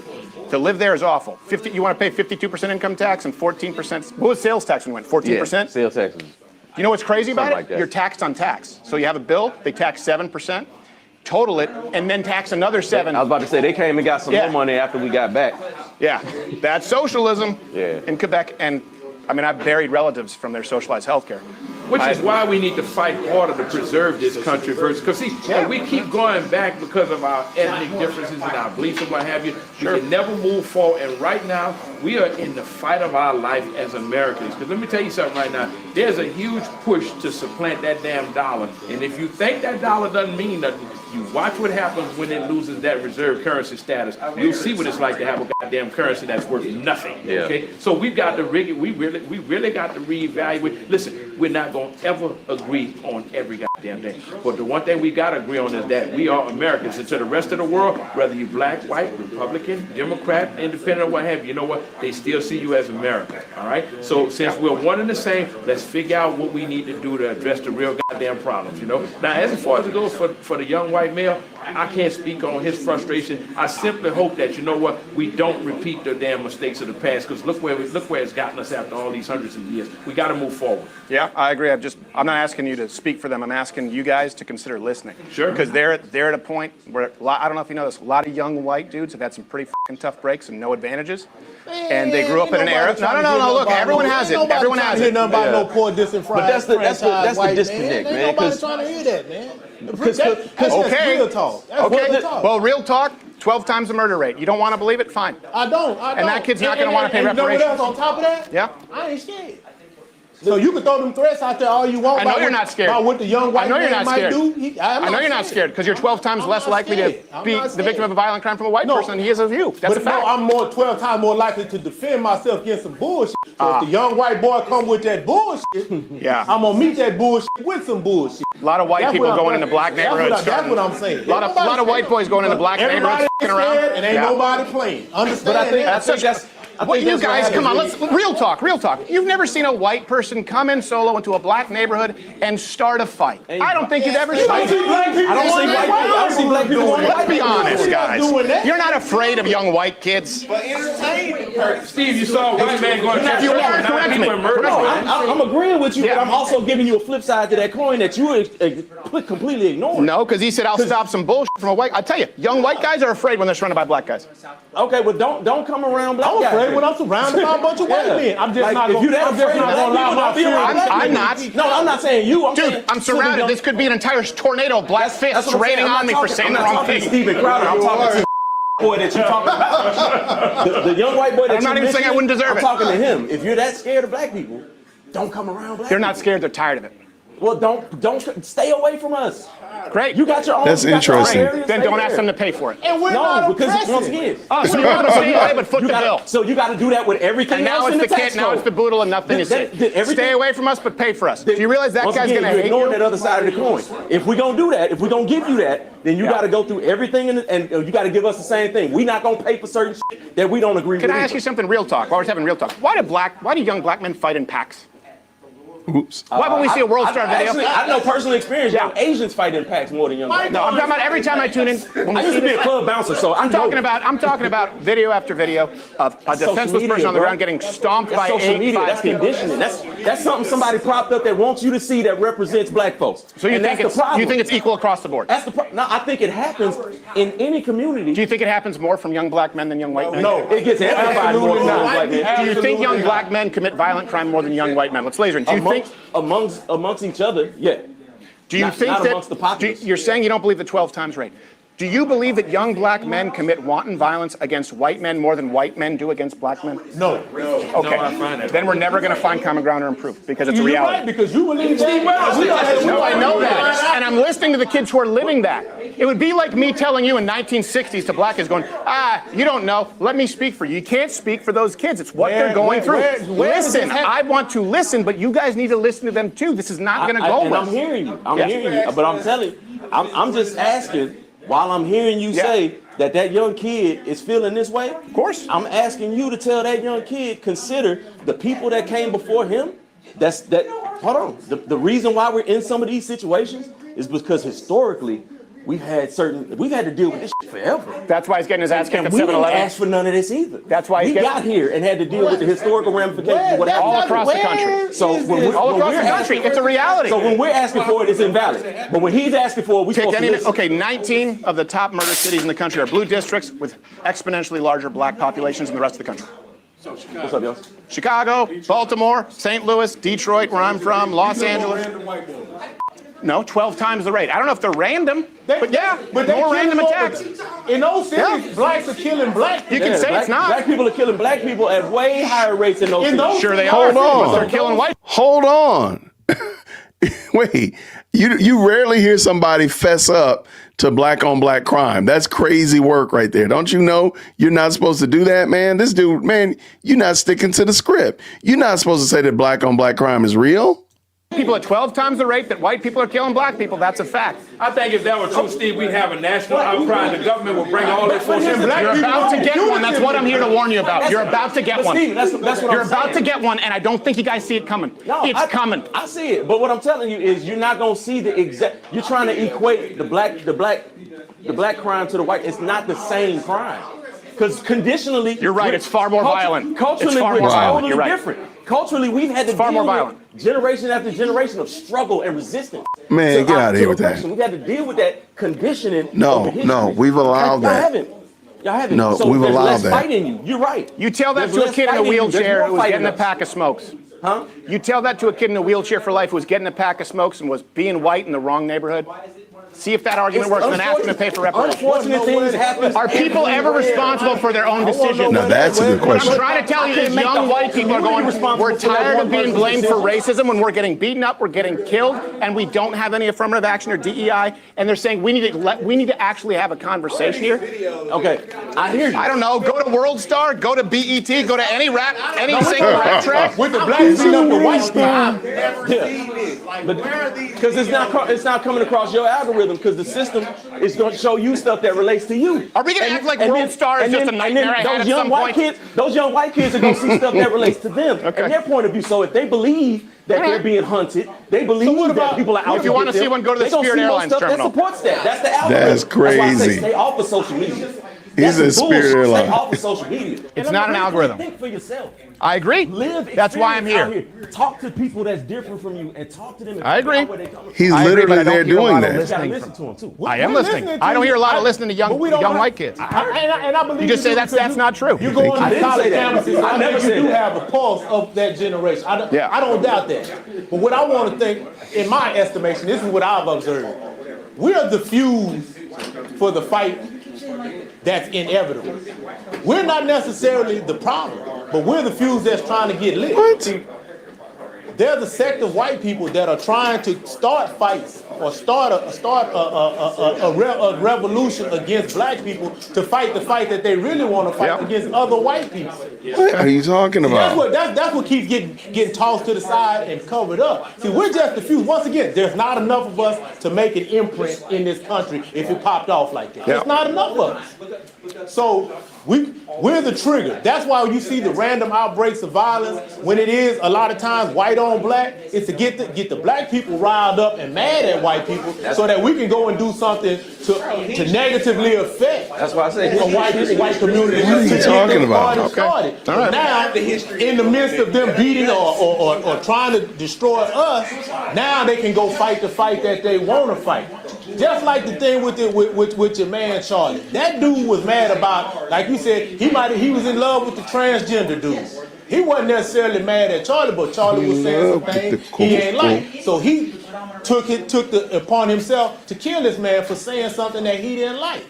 To live there is awful. You want to pay 52% income tax and 14%. What was sales tax when you went? 14%? yeah, sales taxes. You know what's crazy about Something like it? that. You're taxed on tax. So you have a bill, they tax 7%, total it, and then tax another 7%. I was about to say, they came and got some more money after we got back. Yeah, that's socialism Yeah. in Quebec. And I mean, I've buried relatives from their socialized health care. Which is why we need to fight harder to preserve this country versus, because see, we keep going back because of our ethnic differences and our beliefs and what have you. We can never move forward. And right now, we are in the fight of our life as Americans. Because let me tell you something right now. There's a huge push to supplant that damn dollar. And if you think that dollar doesn't mean nothing, you watch what happens when it loses that reserve currency status. You'll see what it's like to have a goddamn currency that's worth nothing. Yeah. Okay, so we've got to we really got to reevaluate. Listen, we're not going to ever agree on every goddamn thing, but the one thing we got to agree on is that we are Americans, and to the rest of the world, whether you're black, white, Republican, Democrat, Independent, or what have you, you know what? They still see you as American. All right. So since we're one and the same, let's figure out what we need to do to address the real goddamn problems. You know. Now, as far as it goes for the young white male, I can't speak on his frustration. I simply hope that, you know what, we don't repeat the damn mistakes of the past, because look where it's gotten us after all these hundreds of years. We got to move forward. Yeah, I agree. I'm not asking you to speak for them. I'm asking you guys to consider listening. Sure. Because they're at a point where I don't know if you know this. A lot of young white dudes have had some pretty fucking tough breaks and no advantages, and they grew up in an era. No. Look, everyone has it. Everyone has it. Nothing about no poor disenfranchised. But that's the disconnect, man. Ain't nobody trying to hear that, man. Because that's real talk. That's real talk. Well, real talk. 12 times the murder rate. You don't want to believe it? Fine. I don't. And that kid's not going to want to pay and reparations. You know what else on top of that? Yeah. I ain't scared. So you can throw them threats out there all you want. I know you're not scared. About what the young white man might do. I know you're not scared because you're 12 times less likely to be the victim of a violent crime from a white person than he is of you. That's a fact. No, I'm 12 times more likely to defend myself against some bullshit. So if the young white boy come with that bullshit, I'm gonna meet that bullshit with some bullshit. A lot of white people going into black neighborhoods. That's what I'm saying. A lot of white boys going into black neighborhoods around. And ain't nobody playing. Understand? But I think that's. What you guys, come on, let's real talk. You've never seen a white person come in solo into a black neighborhood and start a fight. I don't think you've ever seen it. I don't see black people. Let's be honest, guys. You're not afraid of young white kids. Steve, you saw a white man going to You are, correct me. I'm agreeing with you, but I'm also giving you a flip side to that coin that you completely ignored. No, because he said I'll stop some bullshit from a white. I tell you, young white guys are afraid when they're surrounded by black guys. Okay, but don't come around black I'm guys. afraid when I'm surrounded by a bunch of white men. I'm just Like, not if gonna. you that I'm just afraid not of gonna allow my black people, feelings. I'm not. No, I'm not saying you. Dude, I'm surrounded. This could be an entire tornado of black fists raining on me for saying the wrong thing. Steven Crowder, I'm talking to boy that you talking about. The young white boy that I'm not even saying I wouldn't deserve I'm it. talking to him. If you're that scared of black people, don't come around black They're not people. scared. They're tired of it. Well, don't stay away from us. Great. You got your own. That's you got your own interesting. areas, Then stay don't ask there. them to pay for it. And we're No, not because oppressive. once again, So you're going to stay away but foot the bill. so you got to do that with everything And now else it's in the tax kid. Now code. it's the boodle, and nothing is Did it. everything- Stay away from us, but pay for us. Do you realize that Once guy's again, going to you're hate ignoring you? that other side of the coin. If we're gonna do that, if we're gonna give you that, then you got to go through everything, and you got to give us the same thing. We're not gonna pay for certain shit that we don't agree with. Can I ask you something real talk? While we're having real talk, why do young black men fight in packs? Oops. Why when we see a World Star video? Actually, I know personal experience. Young Asians fight in packs more than young black. No, I'm talking about every time I tune in. When I we used see to be this, a club bouncer, so I'm talking about video after video of a defenseless media, person on the bro. ground getting stomped That's by social media. 5 That's people. conditioning. That's something somebody propped up that wants you to see that represents black folks. So you And think that's the problem. you think it's equal across the board? That's the problem. No, I think it happens in any community. Do you think it happens more from young black men than young white men? No, it gets everybody more than black men. Do you think young black men commit violent crime more than young white men? Let's laser in. Do you think? Amongst each other, yeah. Do you Not think amongst that the populace. you're saying you don't believe the 12 times rate? Do you believe that young black men commit wanton violence against white men more than white men do against black men? No. Okay. Then we're never going to find common ground or improve because it's a You're reality. right, because you believe that. No, I know that. And I'm listening to the kids who are living that. It would be like me telling you in 1960s to black kids going, you don't know. Let me speak for you. You can't speak for those kids. It's what they're going through. Listen, I want to listen, but you guys need to listen to them too. This is not going to go well. I'm hearing you. I'm hearing you. But I'm telling you, I'm just asking, while I'm hearing you say that young kid is feeling this way, of course, I'm asking you to tell that young kid, consider the people that came before him. Hold on. The reason why we're in some of these situations is because historically we've had to deal with this shit forever. That's why he's getting his ass kicked at 7-Eleven. We didn't ask for none of this either. That's why we got here and had to deal with the historical ramifications of what happened all across the country. So all across the country, it's a reality. So when we're asking for it, it's invalid. But when he's asking for it, we supposed to listen. Okay, 19 of the top murder cities in the country are blue districts with exponentially larger black populations than the rest of the country. What's up, y'all? Chicago, Baltimore, St. Louis, Detroit, where I'm from, Los Angeles. No, 12 times the rate. I don't know if they're random, but more random attacks. In those cities, blacks are killing black people. You can say it's not. Black people are killing black people at way higher rates than those cities. Sure they Hold are. on. But they're killing white. Hold on. Wait, you rarely hear somebody fess up to black on black crime. That's crazy work right there. Don't you know you're not supposed to do that, man? This dude, man, you're not sticking to the script. You're not supposed to say that black on black crime is real. People at 12 times the rate that white people are killing black people. That's a fact. I think if that were true, Steve, we'd have a national outcry and the government will bring all their forces. You're about to get one. That's what I'm here to warn you about. You're about to get one. Steve, that's what You're I'm about saying. to get one, and I don't think you guys see it coming. No, it's coming. I see it, but what I'm telling you is you're not gonna see the exact. You're trying to equate the black crime to the white. It's not the same crime. Because conditionally, you're right. It's far more violent. Culturally, it's far we're more violent. totally You're right. different. Culturally, we've had to far deal more violent. with generation after generation of struggle and resistance. Man, get out of here with that. We've had to deal with that conditioning. No, we've allowed that. Y'all haven't. No, so we've there's allowed less that. fight in you. You're right. You tell that There's to a less kid in a fight you. There's wheelchair more who was fight getting in a us. pack of smokes. Huh? You tell that to a kid in a wheelchair for life who was getting a pack of smokes and was being white in the wrong neighborhood. See if that argument works, and then ask them to pay for reparations. Unfortunate things happen. Are people ever responsible for their own decisions? Now that's a good What I'm question. trying to tell you is young white people are going, we're tired of being blamed for racism when we're getting beaten up, we're getting killed, and we don't have any affirmative action or DEI, and they're saying we need to actually have a conversation here. Okay, I hear you. I don't know, go to World Star, go to BET, go to any single rap track. With the black beating up the white Because it's not coming across your algorithm because the system is going to show you stuff that relates to you. Are we going to act like World Star is just a nightmare I had at some point? Those young white kids are going to see stuff that relates to them and their point of view. So if they believe that they're being hunted, they believe that people are out to If you want to get see them, one, go to the they gonna Spirit see more Airlines stuff terminal. that supports that. That's the algorithm. That's That's why I say crazy. stay off of social media. He's That's a bullshit. Spirit Stay Airline. off of social media. It's not an algorithm. Think for yourself. I agree. Live. That's why I'm experience here. out here. Talk to people that's different from you and talk to them. And I figure out agree. where they coming from. He's I agree, literally but I don't there hear a lot doing of that. You listening gotta from- listen to them too. I am listening. I don't hear a lot of listening to young white kids. And I believe You just say that's not true. You go on I to didn't college say that. campuses. I never you said do that. have a pulse of that generation. I don't doubt that. But what I want to think, in my estimation, this is what I've observed. We're the fuse for the fight that's inevitable. We're not necessarily the problem, but we're the fuse that's trying to get lit. What? There's a sect of white people that are trying to start fights or start a revolution against black people to fight the fight that they really want to fight against other white people. What are you talking about? That's what keeps getting tossed to the side and covered up. See, we're just the few. Once again, there's not enough of us to make an imprint in this country if it popped off like that. There's not enough of us. So we're the trigger. That's why you see the random outbreaks of violence when it is a lot of times white on black. It's to get the black people riled up and mad at white people so that we can go and do something to negatively affect That's why I say a white community. What are you talking about? Okay. Now, in the midst of them beating or trying to destroy us, now they can go fight the fight that they want to fight. Just like the thing with your man Charlie. That dude was mad about, like you said, he was in love with the transgender dude. He wasn't necessarily mad at Charlie, but Charlie was saying some things he ain't like. So he took it upon himself to kill this man for saying something that he didn't like.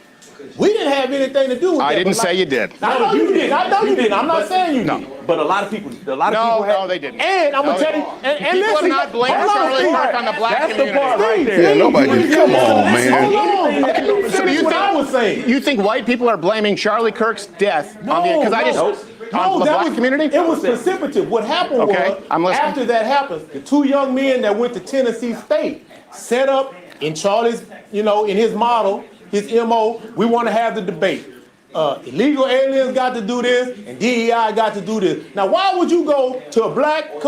We didn't have anything to do with that. I didn't say you did. I know you did. I know you did. I'm not saying you did. But a lot of people No, they didn't. And I'm gonna tell you, and People listen, are not blaming hold on, Charlie Steve. Kirk on the black That's community. the part right there. Yeah, nobody. Come on, man. Hold on. So do you what I was saying. think you think white people are blaming Charlie Kirk's death on the because I just on the that black was, community? It was precipitative. What happened Okay, I'm was, listening. after that happened, the two young men that went to Tennessee State set up in Charlie's, in his model, his MO, we want to have the debate. Illegal aliens got to do this, and DEI got to do this. Now, why would you go to a black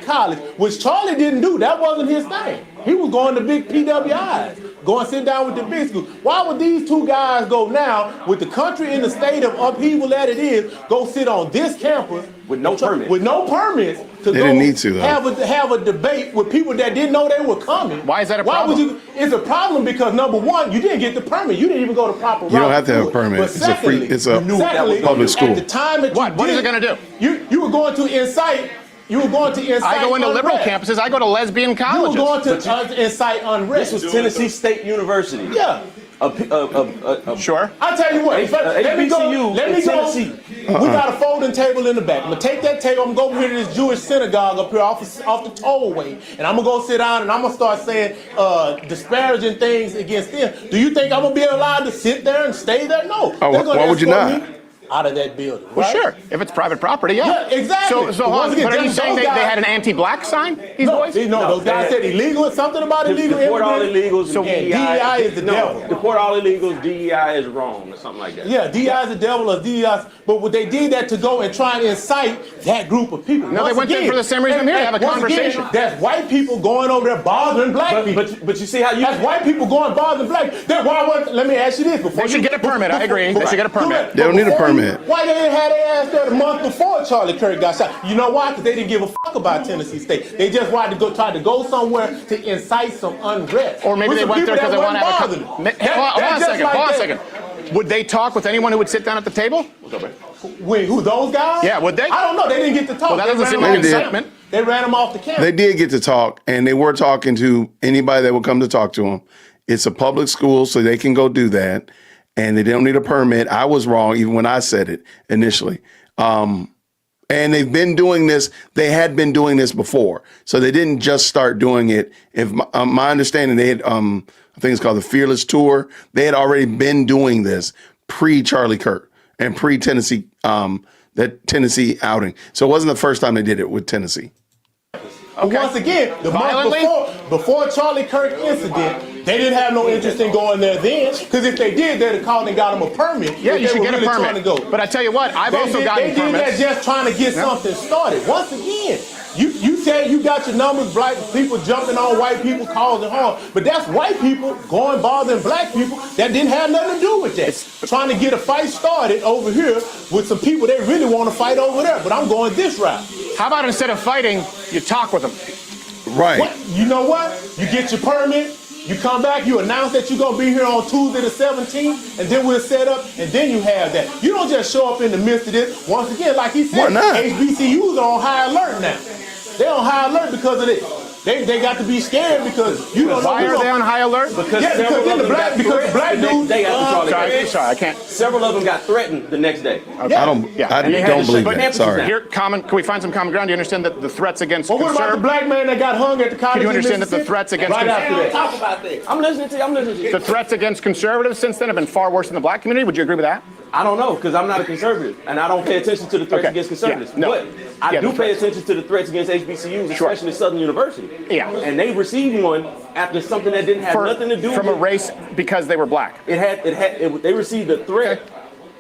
college, which Charlie didn't do? That wasn't his thing. He was going to big PWIs, go and sit down with the big schools. Why would these two guys go now, with the country in the state of upheaval that it is, go sit on this campus with no permits? With no permits to They go didn't need to, though. have a debate with people that didn't know they were coming. Why is that a Why problem? would you? It's a problem because number one, you didn't get the permit. You didn't even go to proper. You don't have to have a route permit. But It's a free. secondly, It's a public school. At the time that What? What is it gonna do? You were going to incite. You were going to incite. I go into liberal unrest. campuses. I go to lesbian You were colleges. going to incite unrest. This was Tennessee State University. Yeah. Sure. I'll tell you what. Let me go. HBCU Let me in go. Tennessee. We got a folding table in the back. I'm gonna take that table. I'm gonna go over here to this Jewish synagogue up here off the tollway, and I'm gonna go sit down and I'm gonna start saying disparaging things against them. Do you think I'm gonna be allowed to sit there and stay there? No. Oh, They're gonna why would you escort not? me out of that building. Well, right? sure. If it's private property, yeah. Yeah, exactly. So But hold once on. again, But are you those saying they guys- had an anti-black sign? These boys? Those guys said illegal, something about illegal Deport all immigrants. illegals. So and DEI is the devil. Deport all illegals. DEI is wrong, or something like that. Yeah, DEI is the devil or DEI. But what they did that to go and try and incite that group of people. No, they Once went there again, for the same reason I'm here, to have a once again, conversation. that's white people going over there bothering black people. But you see how you. That's white people going bothering black. Then why wasn't? Let me ask you this. Before They should you- get a permit. I agree. They should get a permit. They don't need a Before you- permit. Why they didn't have their ass there the month before Charlie Kirk got shot? You know why? Because they didn't give a fuck about Tennessee State. They just wanted to try to go somewhere to incite some unrest. Or maybe With they some went there people because they that want to have a wasn't bothering them. Hold on a That's just second. like Hold on a that. second. Would they talk with anyone who would sit down at the table? Wait, who, those guys? Yeah, would they? I don't know. They didn't get to talk. Well, that They doesn't ran seem them like off the incitement. campus. They ran them off the campus. They did get to talk, and they were talking to anybody that would come to talk to them. It's a public school, so they can go do that, and they don't need a permit. I was wrong, even when I said it initially. And they've been doing this. They had been doing this before, so they didn't just start doing it. If my understanding, they had, I think it's called the Fearless Tour. They had already been doing this pre-Charlie Kirk and pre-Tennessee, that Tennessee outing. So it wasn't the first time they did it with Tennessee. Okay. Once again, the Violently? month before Charlie Kirk incident, they didn't have no interest in going there then. Because if they did, they'd have called and got them a permit. Yeah, if you they should were get a really trying permit. to go. But I tell you what, I've also gotten They did permits. that just trying to get something started. Once again, you say you got your numbers, black people jumping on white people, causing harm. But that's white people going bothering black people that didn't have nothing to do with that. Trying to get a fight started over here with some people they really want to fight over there. But I'm going this route. How about instead of fighting, you talk with them? Right. What? You know what? You get your permit, you come back, you announce that you're going to be here on Tuesday the 17th, and then we'll set up, and then you have that. You don't just show up in the midst of this. Once again, like he said, Why not? HBCUs are on high alert now. They're on high alert because of this. They got to be scared because you don't know. Why are they on high alert? Because Yeah, because several then of the them black- got because the threatened black the next dudes- day after Charlie Kirk. Sorry, I can't. Several of them got threatened the next day. I don't. Yeah. I And they had don't to believe shut that. campuses Sorry. down. Here, can we find some common ground? Do you understand that the threats against Well, what about the black man that got hung at the college? Can you in understand that the Mississippi? threats against right after that? Talk about that. I'm listening to you. I'm listening to you. the threats against conservatives since then have been far worse than the black community? Would you agree with that? I don't know, because I'm not a conservative, and I don't pay attention to the threats Okay. against conservatives. Yeah. No. But I Yeah, do the pay threats. attention to the threats against HBCUs, Sure. especially Southern University. Yeah. And they received one after something that didn't have nothing to do from with a race because they were black. They received a threat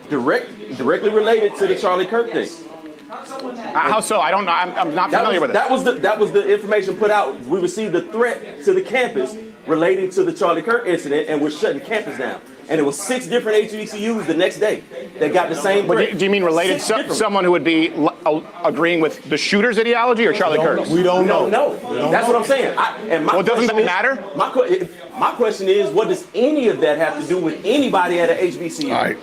directly related to the Charlie Kirk thing. How so? I don't know. I'm not familiar with it. That was the information put out. We received a threat to the campus relating to the Charlie Kirk incident, and we're shutting campus down. And it was 6 different HBCUs the next day that got the same But threat. do you mean related 6 different someone who would be agreeing with the shooter's ideology or Charlie Kirk's? We don't know. No, that's what I'm saying. Well, doesn't that matter? My question is, what does any of that have to do with anybody at an HBCU? All right.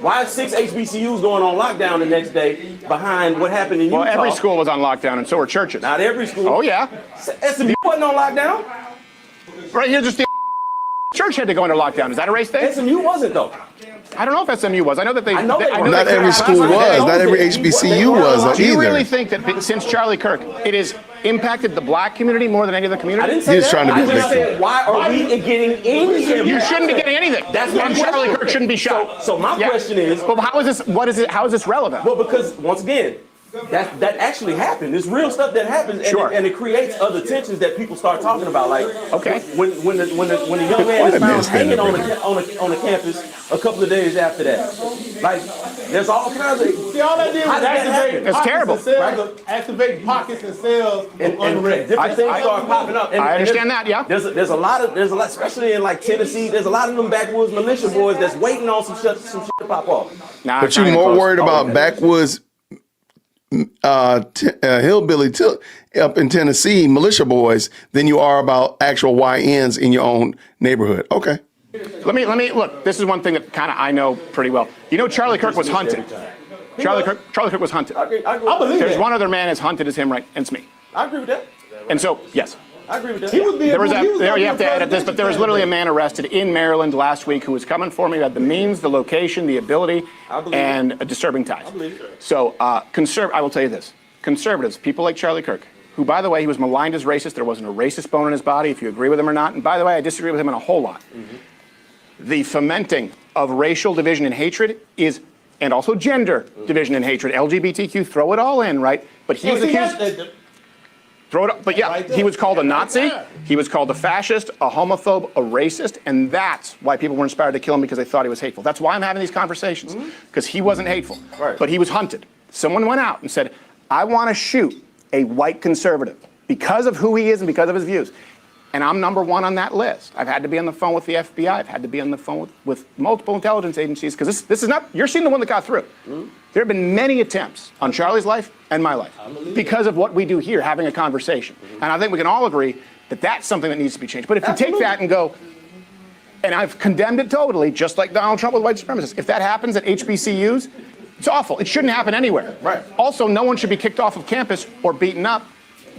Why is 6 HBCUs going on lockdown the next day behind what happened in Utah? Well, every school was on lockdown, and so were churches. Not every school. Oh, yeah. SMU wasn't on lockdown. right here, just the church had to go into lockdown. Is that a race thing? SMU wasn't though. I don't know if SMU was. I know that they. I know they were. Not they every cut out school last was. night. Not every HBCU was Do you either. really think that since Charlie Kirk, it has impacted the black community more than any other community? I didn't say He's that. trying to be I just victim. said, why are we getting any impact? You shouldn't be getting anything. That's my and Charlie question. Kirk shouldn't be shot. So my question is, well, how is this? What is it? How is this relevant? well, because once again, that actually happened. There's real stuff that happens, and, Sure. and it creates other tensions that people start talking about. Like, Okay. when the young man is found hanging on the campus a couple of days after that, like, there's all kinds of. See, all that did How was did that activate happen? That's pockets terrible. and cells, activate pockets and cells And of unrest. different things start popping up. And, I understand and that, yeah. There's a lot, especially in like Tennessee. There's a lot of them backwoods militia boys that's waiting on some shit to pop off. Nah, But it's you're not even more close. worried about backwoods hillbilly up in Tennessee militia boys than you are about actual YNs in your own neighborhood. Okay. Let me look. This is one thing that kind of I know pretty well. You know, Charlie Kirk was hunted. Charlie Kirk was hunted. I agree I believe There's that. one other man as hunted as him, right? And it's me. I agree with that. And so, yes. I agree with that. He was being. There was he was there, gonna you be have to a edit this, but there was literally a man arrested in Maryland last week who was coming for me, who had the means, the location, the ability, I believe and a disturbing ties. believe it. So, I will tell you this. Conservatives, people like Charlie Kirk, who, by the way, he was maligned as racist. There wasn't a racist bone in his body, if you agree with him or not. And by the way, I disagree with him in a whole lot. The fomenting of racial division and hatred is, and also gender division and hatred, LGBTQ, throw it all in, right? But he was accused. Throw it up. But yeah, Right there. he was called a Nazi. Right there. He was called a fascist, a homophobe, a racist, and that's why people were inspired to kill him, because they thought he was hateful. That's why I'm having these conversations, because he wasn't hateful. Right. But he was hunted. Someone went out and said, I want to shoot a white conservative because of who he is and because of his views. And I'm number one on that list. I've had to be on the phone with the FBI. I've had to be on the phone with multiple intelligence agencies, because this is not, you're seeing the one that got through. There have been many attempts on Charlie's life and my life because of what we do here, having a conversation. And I think we can all agree that that's something that needs to be changed. But if you take that and go, and I've condemned it totally, just like Donald Trump with white supremacists, if that happens at HBCUs, it's awful. It shouldn't happen anywhere. Right. Also, no one should be kicked off of campus or beaten up,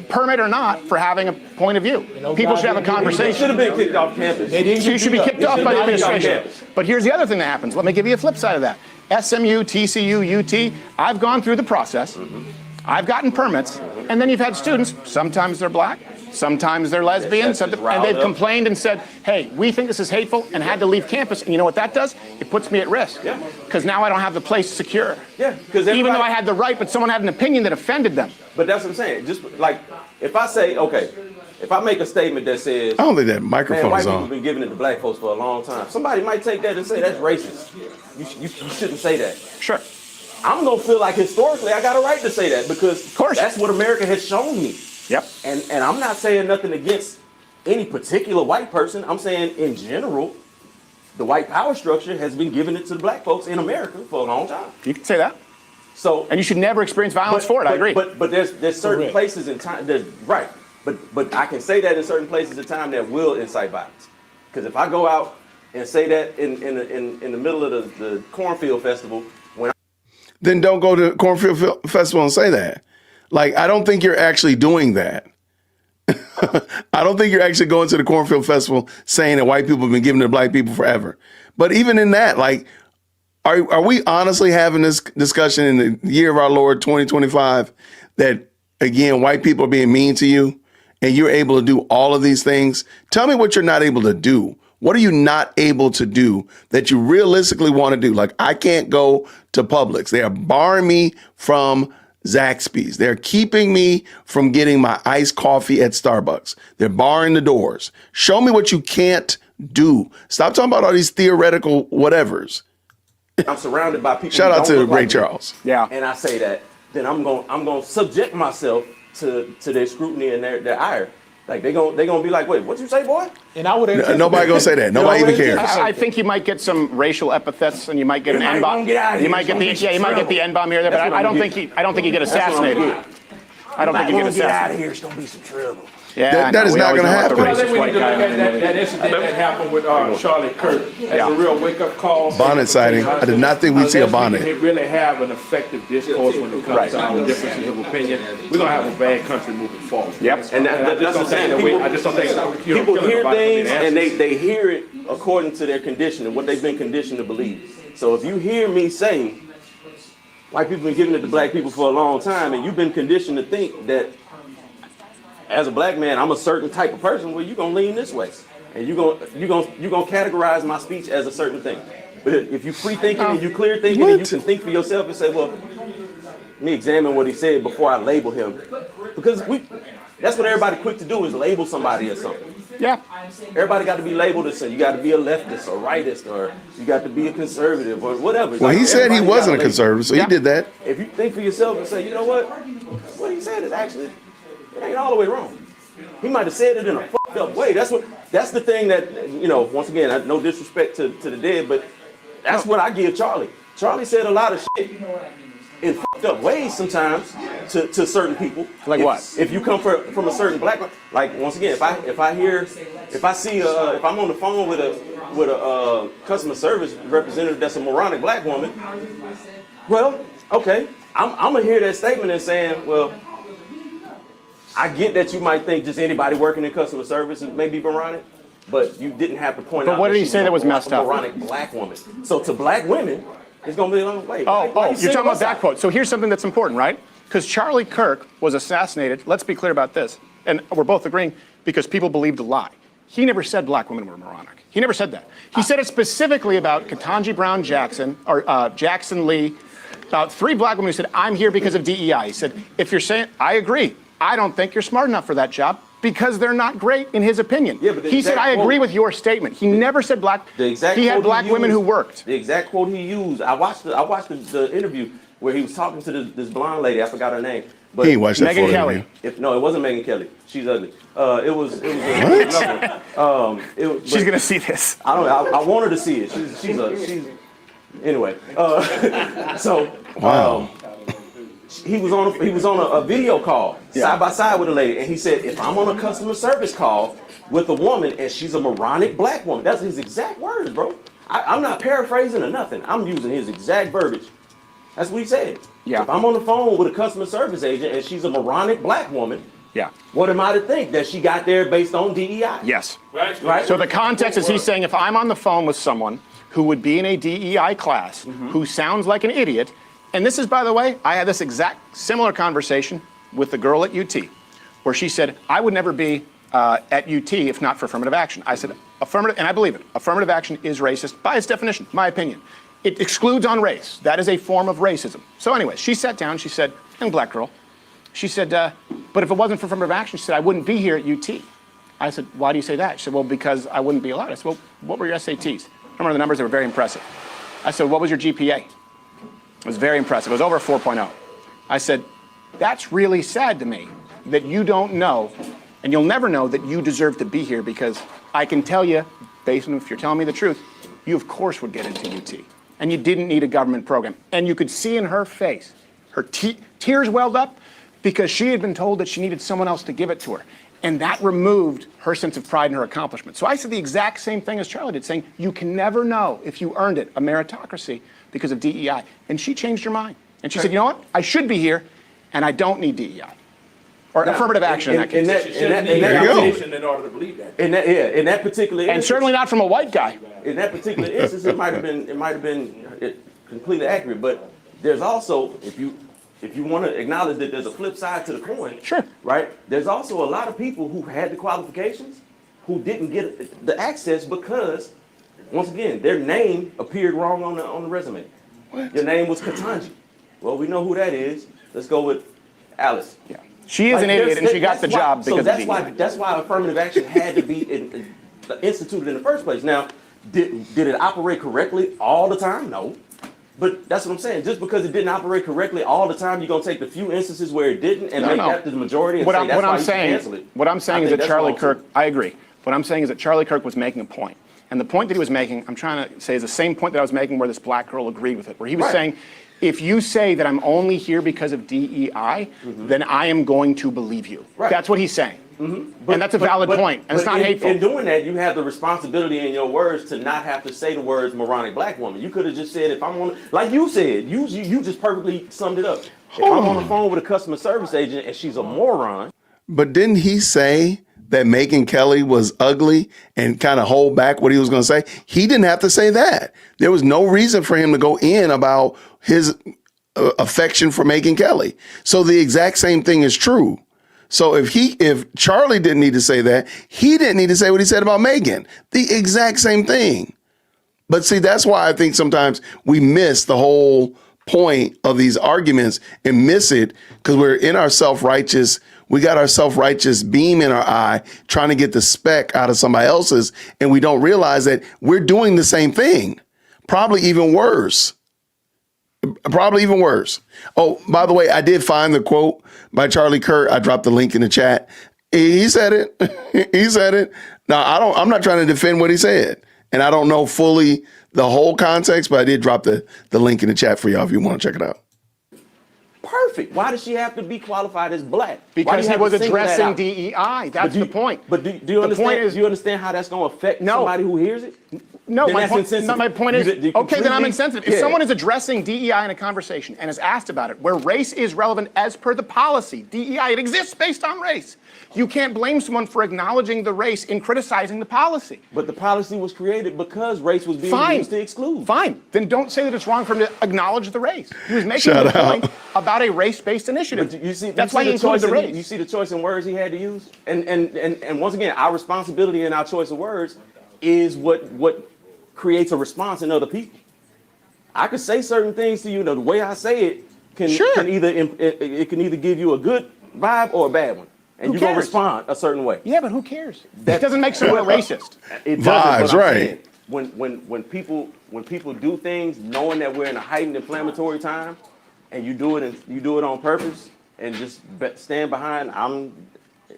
permit or not, for having a point of view. People should have a They conversation. should have been kicked off campus. They didn't So you get should be beat up. kicked off by the not be on administration. campus. But here's the other thing that happens. Let me give you a flip side of that. SMU, TCU, UT, I've gone through the process. I've gotten permits. And then you've had students, sometimes they're black, sometimes they're lesbian, That's just and riled they've up. complained and said, hey, we think this is hateful, and had to leave campus. And you know what that does? It puts me at risk. Yeah. Because now I don't have the place secure. Yeah, because Even though I had the right, but someone had an opinion that offended them. But that's what I'm saying. Just like, if I say, okay, if I make a statement that says, I don't think that man, microphone white is people on. been giving it to black folks for a long time, somebody might take that and say that's racist. You shouldn't say that. Sure. I'm gonna feel like historically I got a right to say that, because Of course. that's what America has shown me. Yep. And I'm not saying nothing against any particular white person. I'm saying in general, the white power structure has been giving it to the black folks in America for a long time. You can say that. So And you should never experience violence for it. I agree. But there's certain Correct. places in time. Right. But I can say that in certain places in time that will incite violence. Because if I go out and say that in the middle of the cornfield festival, when Then don't go to Cornfield Festival and say that. Like, I don't think you're actually doing that. I don't think you're actually going to the Cornfield Festival saying that white people have been giving it to black people forever. But even in that, like, are we honestly having this discussion in the year of our Lord 2025 that, again, white people are being mean to you and you're able to do all of these things? Tell me what you're not able to do. What are you not able to do that you realistically want to do? Like, I can't go to Publix. They are barring me from Zaxby's. They're keeping me from getting my iced coffee at Starbucks. They're barring the doors. Show me what you can't do. Stop talking about all these theoretical whatevers. I'm surrounded by people. Shout who out don't to look Ray like me, Charles. Yeah. And I say that, then I'm gonna subject myself to their scrutiny and their ire. Like they gonna be like, wait, what you say, boy? And I would Nobody gonna say that. Nobody even cares. I think you might get some racial epithets, and you might get an Everybody N-bomb. gonna get out of You here. might get the It's gonna be you might get the trouble. N-bomb here, there, but That's what I I'm don't gonna think you get That's what I'm assassinated. gonna I don't think you get Get out of assassinated. here. It's gonna be some trouble. Yeah, that is not going to happen. Well, I think we need to look at that incident that happened with Charlie Kirk as a real wake-up call. Bonnet sighting. I did not think we'd see a bonnet. We really have an effective discourse when it comes to our differences of opinion. We're going to have a bad country moving forward. Yep. And that's the thing. I just don't think People hear things and they hear it according to their conditioning, what they've been conditioned to believe. So if you hear me say, white people been giving it to black people for a long time, and you've been conditioned to think that as a black man, I'm a certain type of person, well, you're gonna lean this way. And you're gonna categorize my speech as a certain thing. But if you free thinking and you clear thinking and you can think for yourself and say, well, let me examine what he said before I label him. Because that's what everybody quick to do, is label somebody as something. Yeah. Everybody got to be labeled as something. You got to be a leftist or rightist, or you got to be a conservative or whatever. Well, he said he wasn't a conservative, so he did that. If you think for yourself and say, you know what he said is actually, it ain't all the way wrong. He might have said it in a fucked up way. That's the thing that, once again, no disrespect to the dead, but that's what I give Charlie. Charlie said a lot of shit in fucked up ways sometimes to certain people. Like what? If you come from a certain black, like, once again, if I'm on the phone with a customer service representative that's a moronic black woman, well, okay, I'm gonna hear that statement and saying, well, I get that you might think just anybody working in customer service may be moronic, but you didn't have to point out. But what did he say that was messed up? Moronic black woman. So to black women, it's gonna be a long way. You're talking about that quote. So here's something that's important, right? Because Charlie Kirk was assassinated. Let's be clear about this, and we're both agreeing, because people believed a lie. He never said black women were moronic. He never said that. He said it specifically about Ketanji Brown Jackson, or Jackson Lee, about 3 black women who said, I'm here because of DEI. He said, if you're saying, I agree. I don't think you're smart enough for that job, because they're not great in his opinion. Yeah, but he said, I agree with your statement. He never said black. He had black women who worked. The exact quote he used. I watched the interview where he was talking to this blonde lady. I forgot her name. But He ain't watched that Megyn full Kelly. interview. No, it wasn't Megyn Kelly. She's ugly. It was She's gonna see this. I want her to see it. She's anyway. Wow. He was on a video call side by side with a lady, and he said, if I'm on a customer service call with a woman and she's a moronic black woman, that's his exact words, bro. I'm not paraphrasing or nothing. I'm using his exact verbiage. That's what he said. Yeah. If I'm on the phone with a customer service agent and she's a moronic black woman, Yeah. what am I to think? That she got there based on DEI? Yes. Right? So the context is he's saying, if I'm on the phone with someone who would be in a DEI class, who sounds like an idiot, and this is, by the way, I had this exact similar conversation with the girl at UT, where she said, I would never be at UT if not for affirmative action. I said, affirmative, and I believe it, affirmative action is racist by its definition, my opinion. It excludes on race. That is a form of racism. So anyway, she sat down, she said, young black girl, she said, but if it wasn't for affirmative action, she said, I wouldn't be here at UT. I said, why do you say that? She said, well, because I wouldn't be allowed. I said, well, what were your SATs? I remember the numbers, they were very impressive. I said, what was your GPA? It was very impressive. It was over 4.0. I said, that's really sad to me that you don't know, and you'll never know that you deserve to be here, because I can tell you, based on if you're telling me the truth, you of course would get into UT. And you didn't need a government program. And you could see in her face, her tears welled up because she had been told that she needed someone else to give it to her. And that removed her sense of pride in her accomplishment. So I said the exact same thing as Charlie did, saying you can never know if you earned it, a meritocracy, because of DEI. And she changed her mind. And she said, you know what? I should be here, and I don't need DEI. Or affirmative action in that case. In order to believe that. In that particular instance, and certainly not from a white guy. In that particular instance, it might have been completely accurate. But there's also, if you want to acknowledge that there's a flip side to the coin, sure, right? There's also a lot of people who had the qualifications who didn't get the access because, once again, their name appeared wrong on the resume. What? Your name was Ketanji. Well, we know who that is. Let's go with Alice. Yeah. She is an idiot, and she got the job because of DEI. That's why affirmative action had to be instituted in the first place. Now, did it operate correctly all the time? No. But that's what I'm saying. Just because it didn't operate correctly all the time, you're going to take the few instances where it didn't and make that the majority and say that's why you should cancel it. What I'm saying is that Charlie Kirk, I agree. What I'm saying is that Charlie Kirk was making a point. And the point that he was making, I'm trying to say, is the same point that I was making where this black girl agreed with it, where he was saying, if you say that I'm only here because of DEI, then I am going to believe you. That's what he's saying. And that's a valid point, and it's not hateful. In doing that, you have the responsibility in your words to not have to say the words moronic black woman. You could have just said, if I'm on, like you said, you just perfectly summed it up. If I'm on the phone with a customer service agent and she's a moron. But didn't he say that Megyn Kelly was ugly and kind of hold back what he was going to say? He didn't have to say that. There was no reason for him to go in about his affection for Megyn Kelly. So the exact same thing is true. So if Charlie didn't need to say that, he didn't need to say what he said about Megyn. The exact same thing. But see, that's why I think sometimes we miss the whole point of these arguments and miss it because we're in our self-righteous. We got our self-righteous beam in our eye trying to get the speck out of somebody else's, and we don't realize that we're doing the same thing, probably even worse. Probably even worse. Oh, by the way, I did find the quote by Charlie Kirk. I dropped the link in the chat. He said it. He said it. Now, I'm not trying to defend what he said, and I don't know fully the whole context, but I did drop the link in the chat for y'all if you want to check it out. Perfect. Why does she have to be qualified as black? Because he was addressing DEI. That's the point. But do you understand? Do you understand how that's going to affect somebody who hears it? No, Then my that's point, insensitive. my point is, okay, then I'm insensitive. If Yeah. someone is addressing DEI in a conversation and is asked about it, where race is relevant as per the policy, DEI, it exists based on race. You can't blame someone for acknowledging the race in criticizing the policy. But the policy was created because race was being used to exclude. Fine. Then don't say that it's wrong for him to acknowledge the race. He was making a point about a race-based initiative. But you see, that's why he included the race. You see the choice in words he had to use? And once again, our responsibility in our choice of words is what creates a response in other people. I could say certain things to you, the way I say it can either give you a good vibe or a bad one. And you're going to respond a certain way. Yeah, but who cares? That doesn't make someone a racist. It Vibes, doesn't, right. When people do things knowing that we're in a heightened inflammatory time and you do it on purpose and just stand behind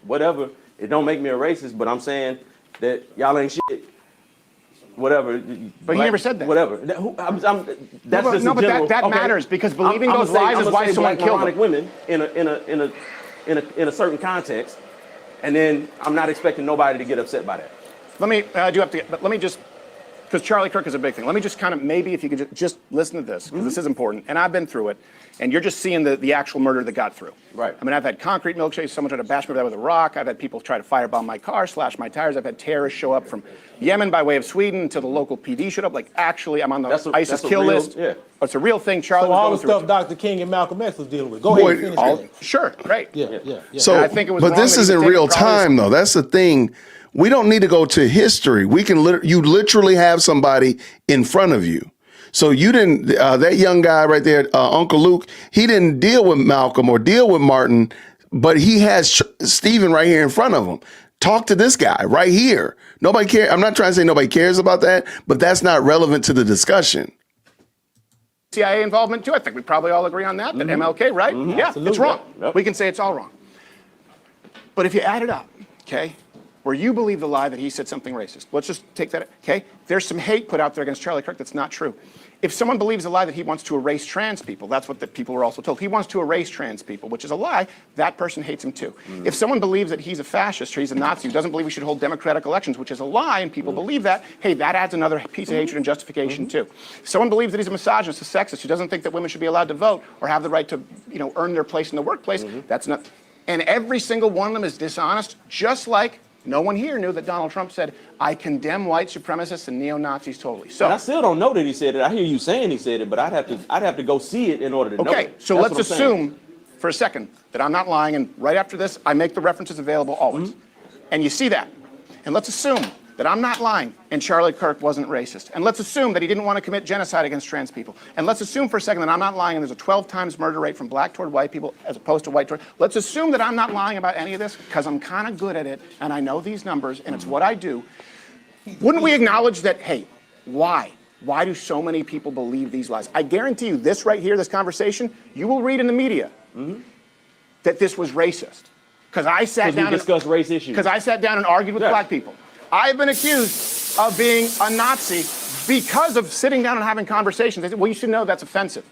whatever, it don't make me a racist, but I'm saying that y'all ain't shit. Whatever. But he never said that. Whatever. That's just that matters because believing those lies is why someone killed them. Women in a certain context, and then I'm not expecting nobody to get upset by that. Let me just, because Charlie Kirk is a big thing. Let me just kind of, maybe if you could just listen to this, because this is important, and I've been through it, and you're just seeing the actual murder that got through. Right. I mean, I've had concrete milkshakes, someone tried to bash me with that with a rock, I've had people try to firebomb my car, slash my tires, I've had terrorists show up from Yemen by way of Sweden until the local PD showed up. Like, actually, I'm on the ISIS kill list. Yeah. It's a real thing. Charlie So was all going the through stuff it. Dr. King and Malcolm X was dealing with. Go ahead and finish that. Sure, great. Yeah. So, I think it was but wrong this that he is in was taking real probably time, though. That's the thing. We don't need to go to history. We can you literally have somebody in front of you. So you didn't, that young guy right there, Uncle Luke, he didn't deal with Malcolm or deal with Martin, but he has Stephen right here in front of him. Talk to this guy right here. Nobody cares. I'm not trying to say nobody cares about that, but that's not relevant to the discussion. CIA involvement too. I think we probably all agree on that. That MLK, right? Yeah, Absolutely. it's wrong. Yep. We can say it's all wrong. But if you add it up, okay, where you believe the lie that he said something racist, let's just take that, okay? There's some hate put out there against Charlie Kirk that's not true. If someone believes the lie that he wants to erase trans people, that's what the people were also told. He wants to erase trans people, which is a lie. That person hates him too. If someone believes that he's a fascist or he's a Nazi who doesn't believe we should hold democratic elections, which is a lie, and people believe that, hey, that adds another piece of hatred and justification too. If someone believes that he's a misogynist, a sexist, who doesn't think that women should be allowed to vote or have the right to, earn their place in the workplace, that's not. And every single one of them is dishonest, just like no one here knew that Donald Trump said, I condemn white supremacists and neo-Nazis totally. So And I still don't know that he said it. I hear you saying he said it, but I'd have to go see it in order to know okay, it. so That's let's what I'm saying. assume for a second that I'm not lying, and right after this, I make the references available always. And you see that. And let's assume that I'm not lying and Charlie Kirk wasn't racist. And let's assume that he didn't want to commit genocide against trans people. And let's assume for a second that I'm not lying and there's a 12 times murder rate from black toward white people as opposed to white toward. Let's assume that I'm not lying about any of this because I'm kind of good at it and I know these numbers and it's what I do. Wouldn't we acknowledge that, hey, why? Why do so many people believe these lies? I guarantee you this right here, this conversation, you will read in the media that this was racist. Because I sat down and discussed race issues. Because I sat down and argued with black people. I've been accused of being a Nazi because of sitting down and having conversations. They said, well, you should know that's offensive.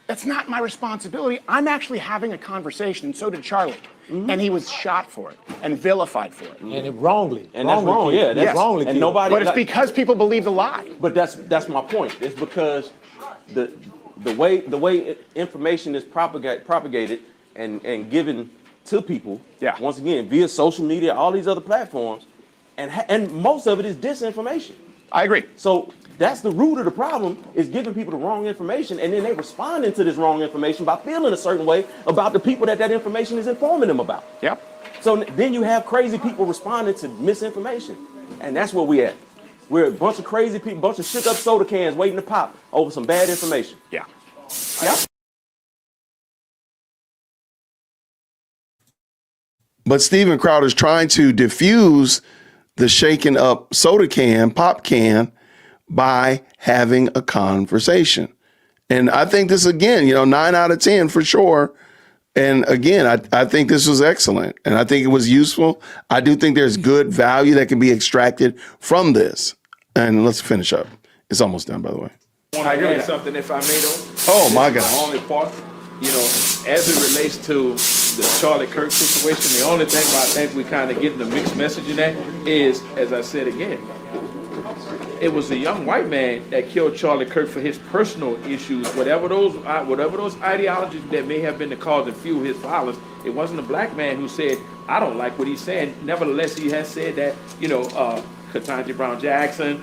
That's not my responsibility. I'm actually having a conversation, and so did Charlie. And he was shot for it and vilified for it. And wrongly. And that's wrong, yeah. That's wrongly. And killed. nobody. But it's because people believe the lie. But that's my point. It's because the way information is propagated and given to people. Yeah. Once again, via social media, all these other platforms, and most of it is disinformation. I agree. So that's the root of the problem, is giving people the wrong information, and then they responding to this wrong information by feeling a certain way about the people that information is informing them about. Yep. So then you have crazy people responding to misinformation, and that's where we at. We're a bunch of crazy people, bunch of shook up soda cans waiting to pop over some bad information. Yeah. Yep. But Steven Crowder's trying to diffuse the shaken up soda can, pop can, by having a conversation. And I think this, again, 9 out of 10 for sure. And again, I think this was excellent, and I think it was useful. I do think there's good value that can be extracted from this. And let's finish up. It's almost done, by the way. I want to add something, if I may, though. Oh, my This is gosh. the only part, as it relates to the Charlie Kirk situation, the only thing I think we kind of getting the mixed message in that is, as I said again, it was a young white man that killed Charlie Kirk for his personal issues, whatever those ideologies that may have been the cause and fuel his violence. It wasn't a black man who said, I don't like what he's saying. Nevertheless, he has said that, Ketanji Brown Jackson,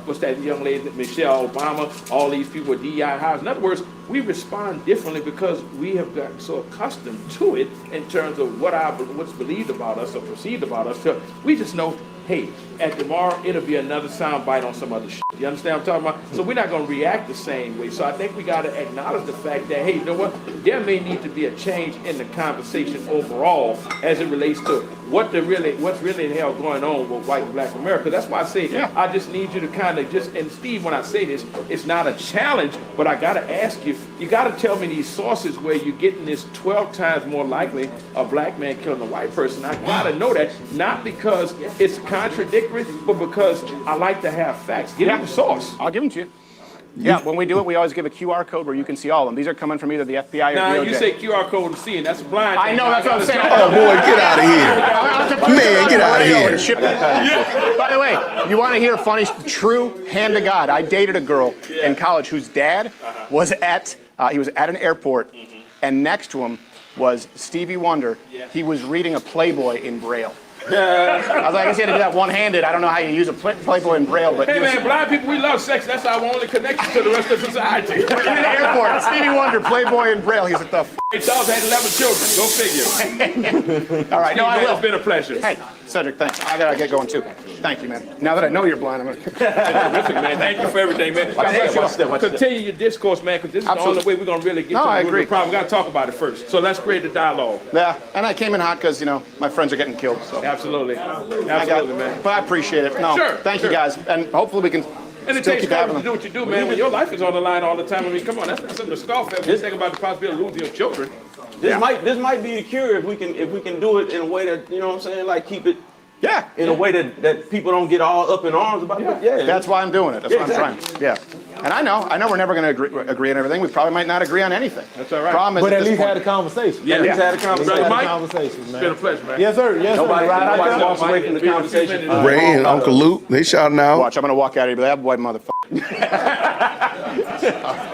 what's that young lady, Michelle Obama, all these people with DEI highs. In other words, we respond differently because we have gotten so accustomed to it in terms of what's believed about us or perceived about us. So we just know, hey, at tomorrow it'll be another sound bite on some other shit. You understand what I'm talking about? So we're not going to react the same way. So I think we got to acknowledge the fact that, hey, you know what? There may need to be a change in the conversation overall as it relates to what's really in hell going on with white and black America. That's why I say, I just need you to kind of and Steve, when I say this, it's not a challenge, but I got to ask you got to tell me these sources where you're getting this 12 times more likely a black man killing a white person. I got to know that, not because it's contradictory, but because I like to have facts. Give me the source. I'll give them to you. Yeah, when we do it, we always give a QR code where you can see all of them. These are coming from either the FBI or Now, DOJ. you say QR code to see, and that's a blind I thing. know, that's what I'm saying. Oh, boy, get out of here. Man, get out of here. By the way, you want to hear a funny, true hand to God? I dated a girl in college whose dad was at an airport, and next to him was Stevie Wonder. He was reading a Playboy in Braille. I was like, I guess you had to do that one-handed. I don't know how you use a Playboy in Braille, but Hey, man, blind people, we love sex. That's our only connection to the rest of society. in the airport, Stevie Wonder, Playboy in Braille. He's like, the f***. Hey, Charles had 11 children. Go figure. All right, no, I will. It's been a pleasure. Hey, Cedric, thanks. I gotta get going too. Thank you, man. Now that I know you're blind, I'm gonna. Terrific, man. Thank you for everything, man. Continue your discourse, man, because this is the only way we're going to really get to the root of the problem. We got to talk about it first. So let's create the dialogue. Yeah, and I came in hot because, my friends are getting killed. So. Absolutely. Absolutely, man. But I appreciate it. No, Sure, thank sure. you guys. And hopefully we can And it still takes keep having courage to do them. what you do, man, when your life is on the line all the time. I mean, come on, that's not something to scoff at. When you think about the possibility of losing your children. This might be the cure if we can do it in a way that, you know what I'm saying, like keep it Yeah. in a way that people don't get all up in arms about it. Yeah. That's why I'm doing it. That's Yeah, what I'm exactly. trying. Yeah. And I know we're never going to agree on everything. We probably might not agree on anything. That's all right. Problem is But at this least point- had a conversation. Yeah. At least had a conversation. Brother Mike, Conversation, man. it's been a pleasure, man. Yes, sir. Yes, Nobody sir. Right out there. walks away from the conversation. Ray and Uncle Luke, they shouting out. Watch, I'm going to walk out of here, but that white motherfucker.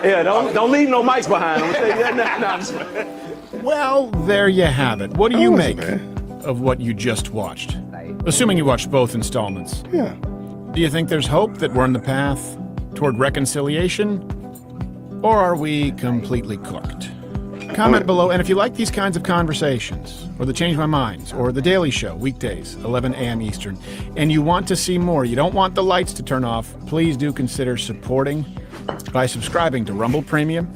Yeah, don't leave no mics behind. I'm gonna tell you that now. Well, there you have it. What do you was make it, man? of what you just watched? Assuming you watched both installments. Yeah. Do you think there's hope that we're on the path toward reconciliation? Or are we completely cooked? Comment below, and if you like these kinds of conversations, or the Change My Minds, or The Daily Show, weekdays, 11 a.m. Eastern, and you want to see more, you don't want the lights to turn off, please do consider supporting by subscribing to Rumble Premium.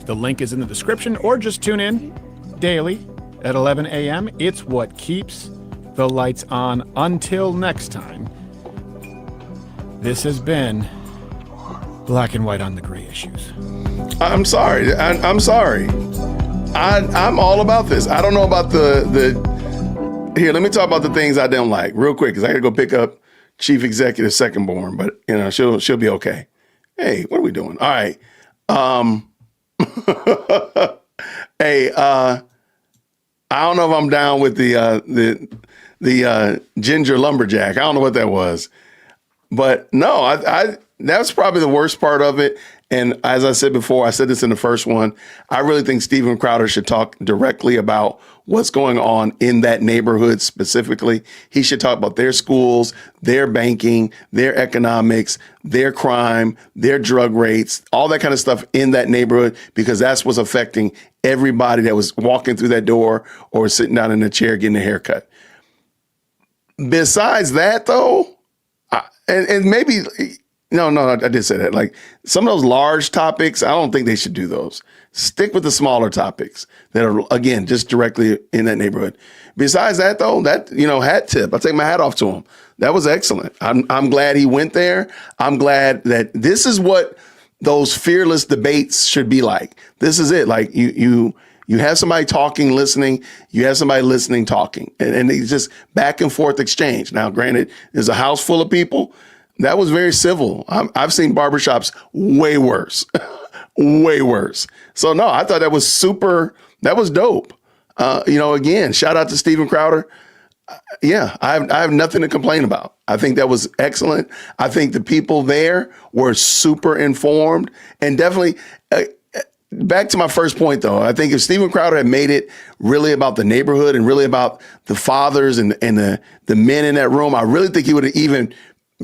The link is in the description, or just tune in daily at 11 a.m. It's what keeps the lights on. Until next time, this has been Black and White on the Gray Issues. I'm sorry. I'm sorry. I'm all about this. I don't know about the here. Let me talk about the things I didn't like real quick because I got to go pick up Chief Executive Second Born, but she'll be okay. Hey, what are we doing? All right. Hey, I don't know if I'm down with the ginger lumberjack. I don't know what that was, but no, I that's probably the worst part of it. And as I said before, I said this in the first one, I really think Steven Crowder should talk directly about what's going on in that neighborhood specifically. He should talk about their schools, their banking, their economics, their crime, their drug rates, all that kind of stuff in that neighborhood, because that's what's affecting everybody that was walking through that door or sitting down in a chair getting a haircut. Besides that, though, and maybe... No, I did say that. Like some of those large topics, I don't think they should do those. Stick with the smaller topics that are, again, just directly in that neighborhood. Besides that, though, that, hat tip, I take my hat off to him. That was excellent. I'm glad he went there. I'm glad that this is what those fearless debates should be like. This is it. Like you have somebody talking, listening. You have somebody listening, talking. And it's just back and forth exchange. Now, granted, there's a house full of people. That was very civil. I've seen barbershops way worse, way worse. So no, I thought that was super. That was dope. Again, shout out to Steven Crowder. Yeah, I have nothing to complain about. I think that was excellent. I think the people there were super informed, and definitely back to my first point, though. I think if Steven Crowder had made it really about the neighborhood and really about the fathers and the men in that room, I really think he would have even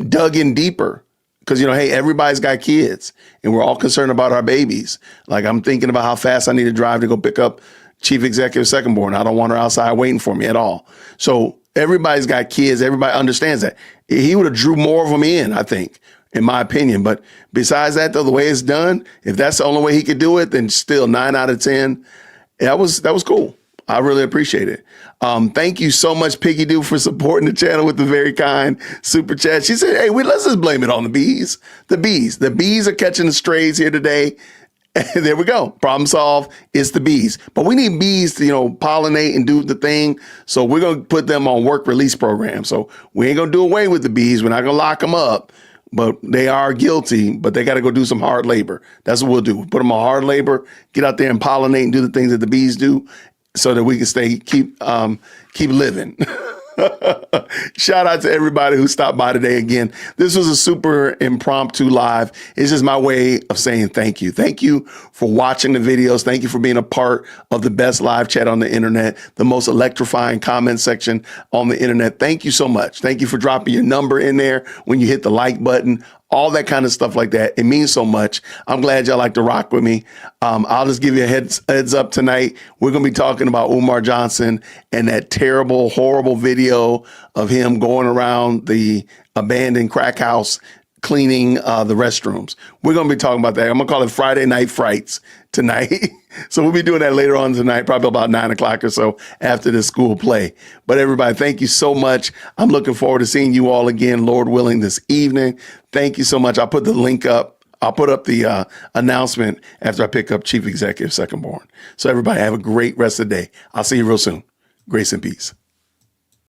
dug in deeper, because, hey, everybody's got kids and we're all concerned about our babies. Like I'm thinking about how fast I need to drive to go pick up Chief Executive Second Born. I don't want her outside waiting for me at all. So everybody's got kids. Everybody understands that. He would have drew more of them in, I think, in my opinion. But besides that, though, the way it's done, if that's the only way he could do it, then still 9 out of 10. That was cool. I really appreciate it. Thank you so much, Piggy Doo, for supporting the channel with the very kind super chat. She said, hey, let's just blame it on the bees. The bees are catching the strays here today. And there we go. Problem solved. It's the bees. But we need bees to, pollinate and do the thing. So we're going to put them on work release programs. So we ain't going to do away with the bees. We're not going to lock them up. But they are guilty, but they got to go do some hard labor. That's what we'll do. Put them on hard labor, get out there and pollinate and do the things that the bees do, so that we can keep living. Shout out to everybody who stopped by today. Again, this was a super impromptu live. It's just my way of saying thank you. Thank you for watching the videos. Thank you for being a part of the best live chat on the internet, the most electrifying comment section on the internet. Thank you so much. Thank you for dropping your number in there when you hit the like button. All that kind of stuff like that. It means so much. I'm glad y'all like to rock with me. I'll just give you a heads up tonight. We're going to be talking about Umar Johnson and that terrible, horrible video of him going around the abandoned crack house cleaning the restrooms. We're going to be talking about that. I'm going to call it Friday Night Frights tonight. So we'll be doing that later on tonight, probably about 9 o'clock or so after the school play. But everybody, thank you so much. I'm looking forward to seeing you all again, Lord willing, this evening. Thank you so much. I'll put the link up. I'll put up the announcement after I pick up Chief Executive Second Born. So everybody have a great rest of the day. I'll see you real soon. Grace and peace.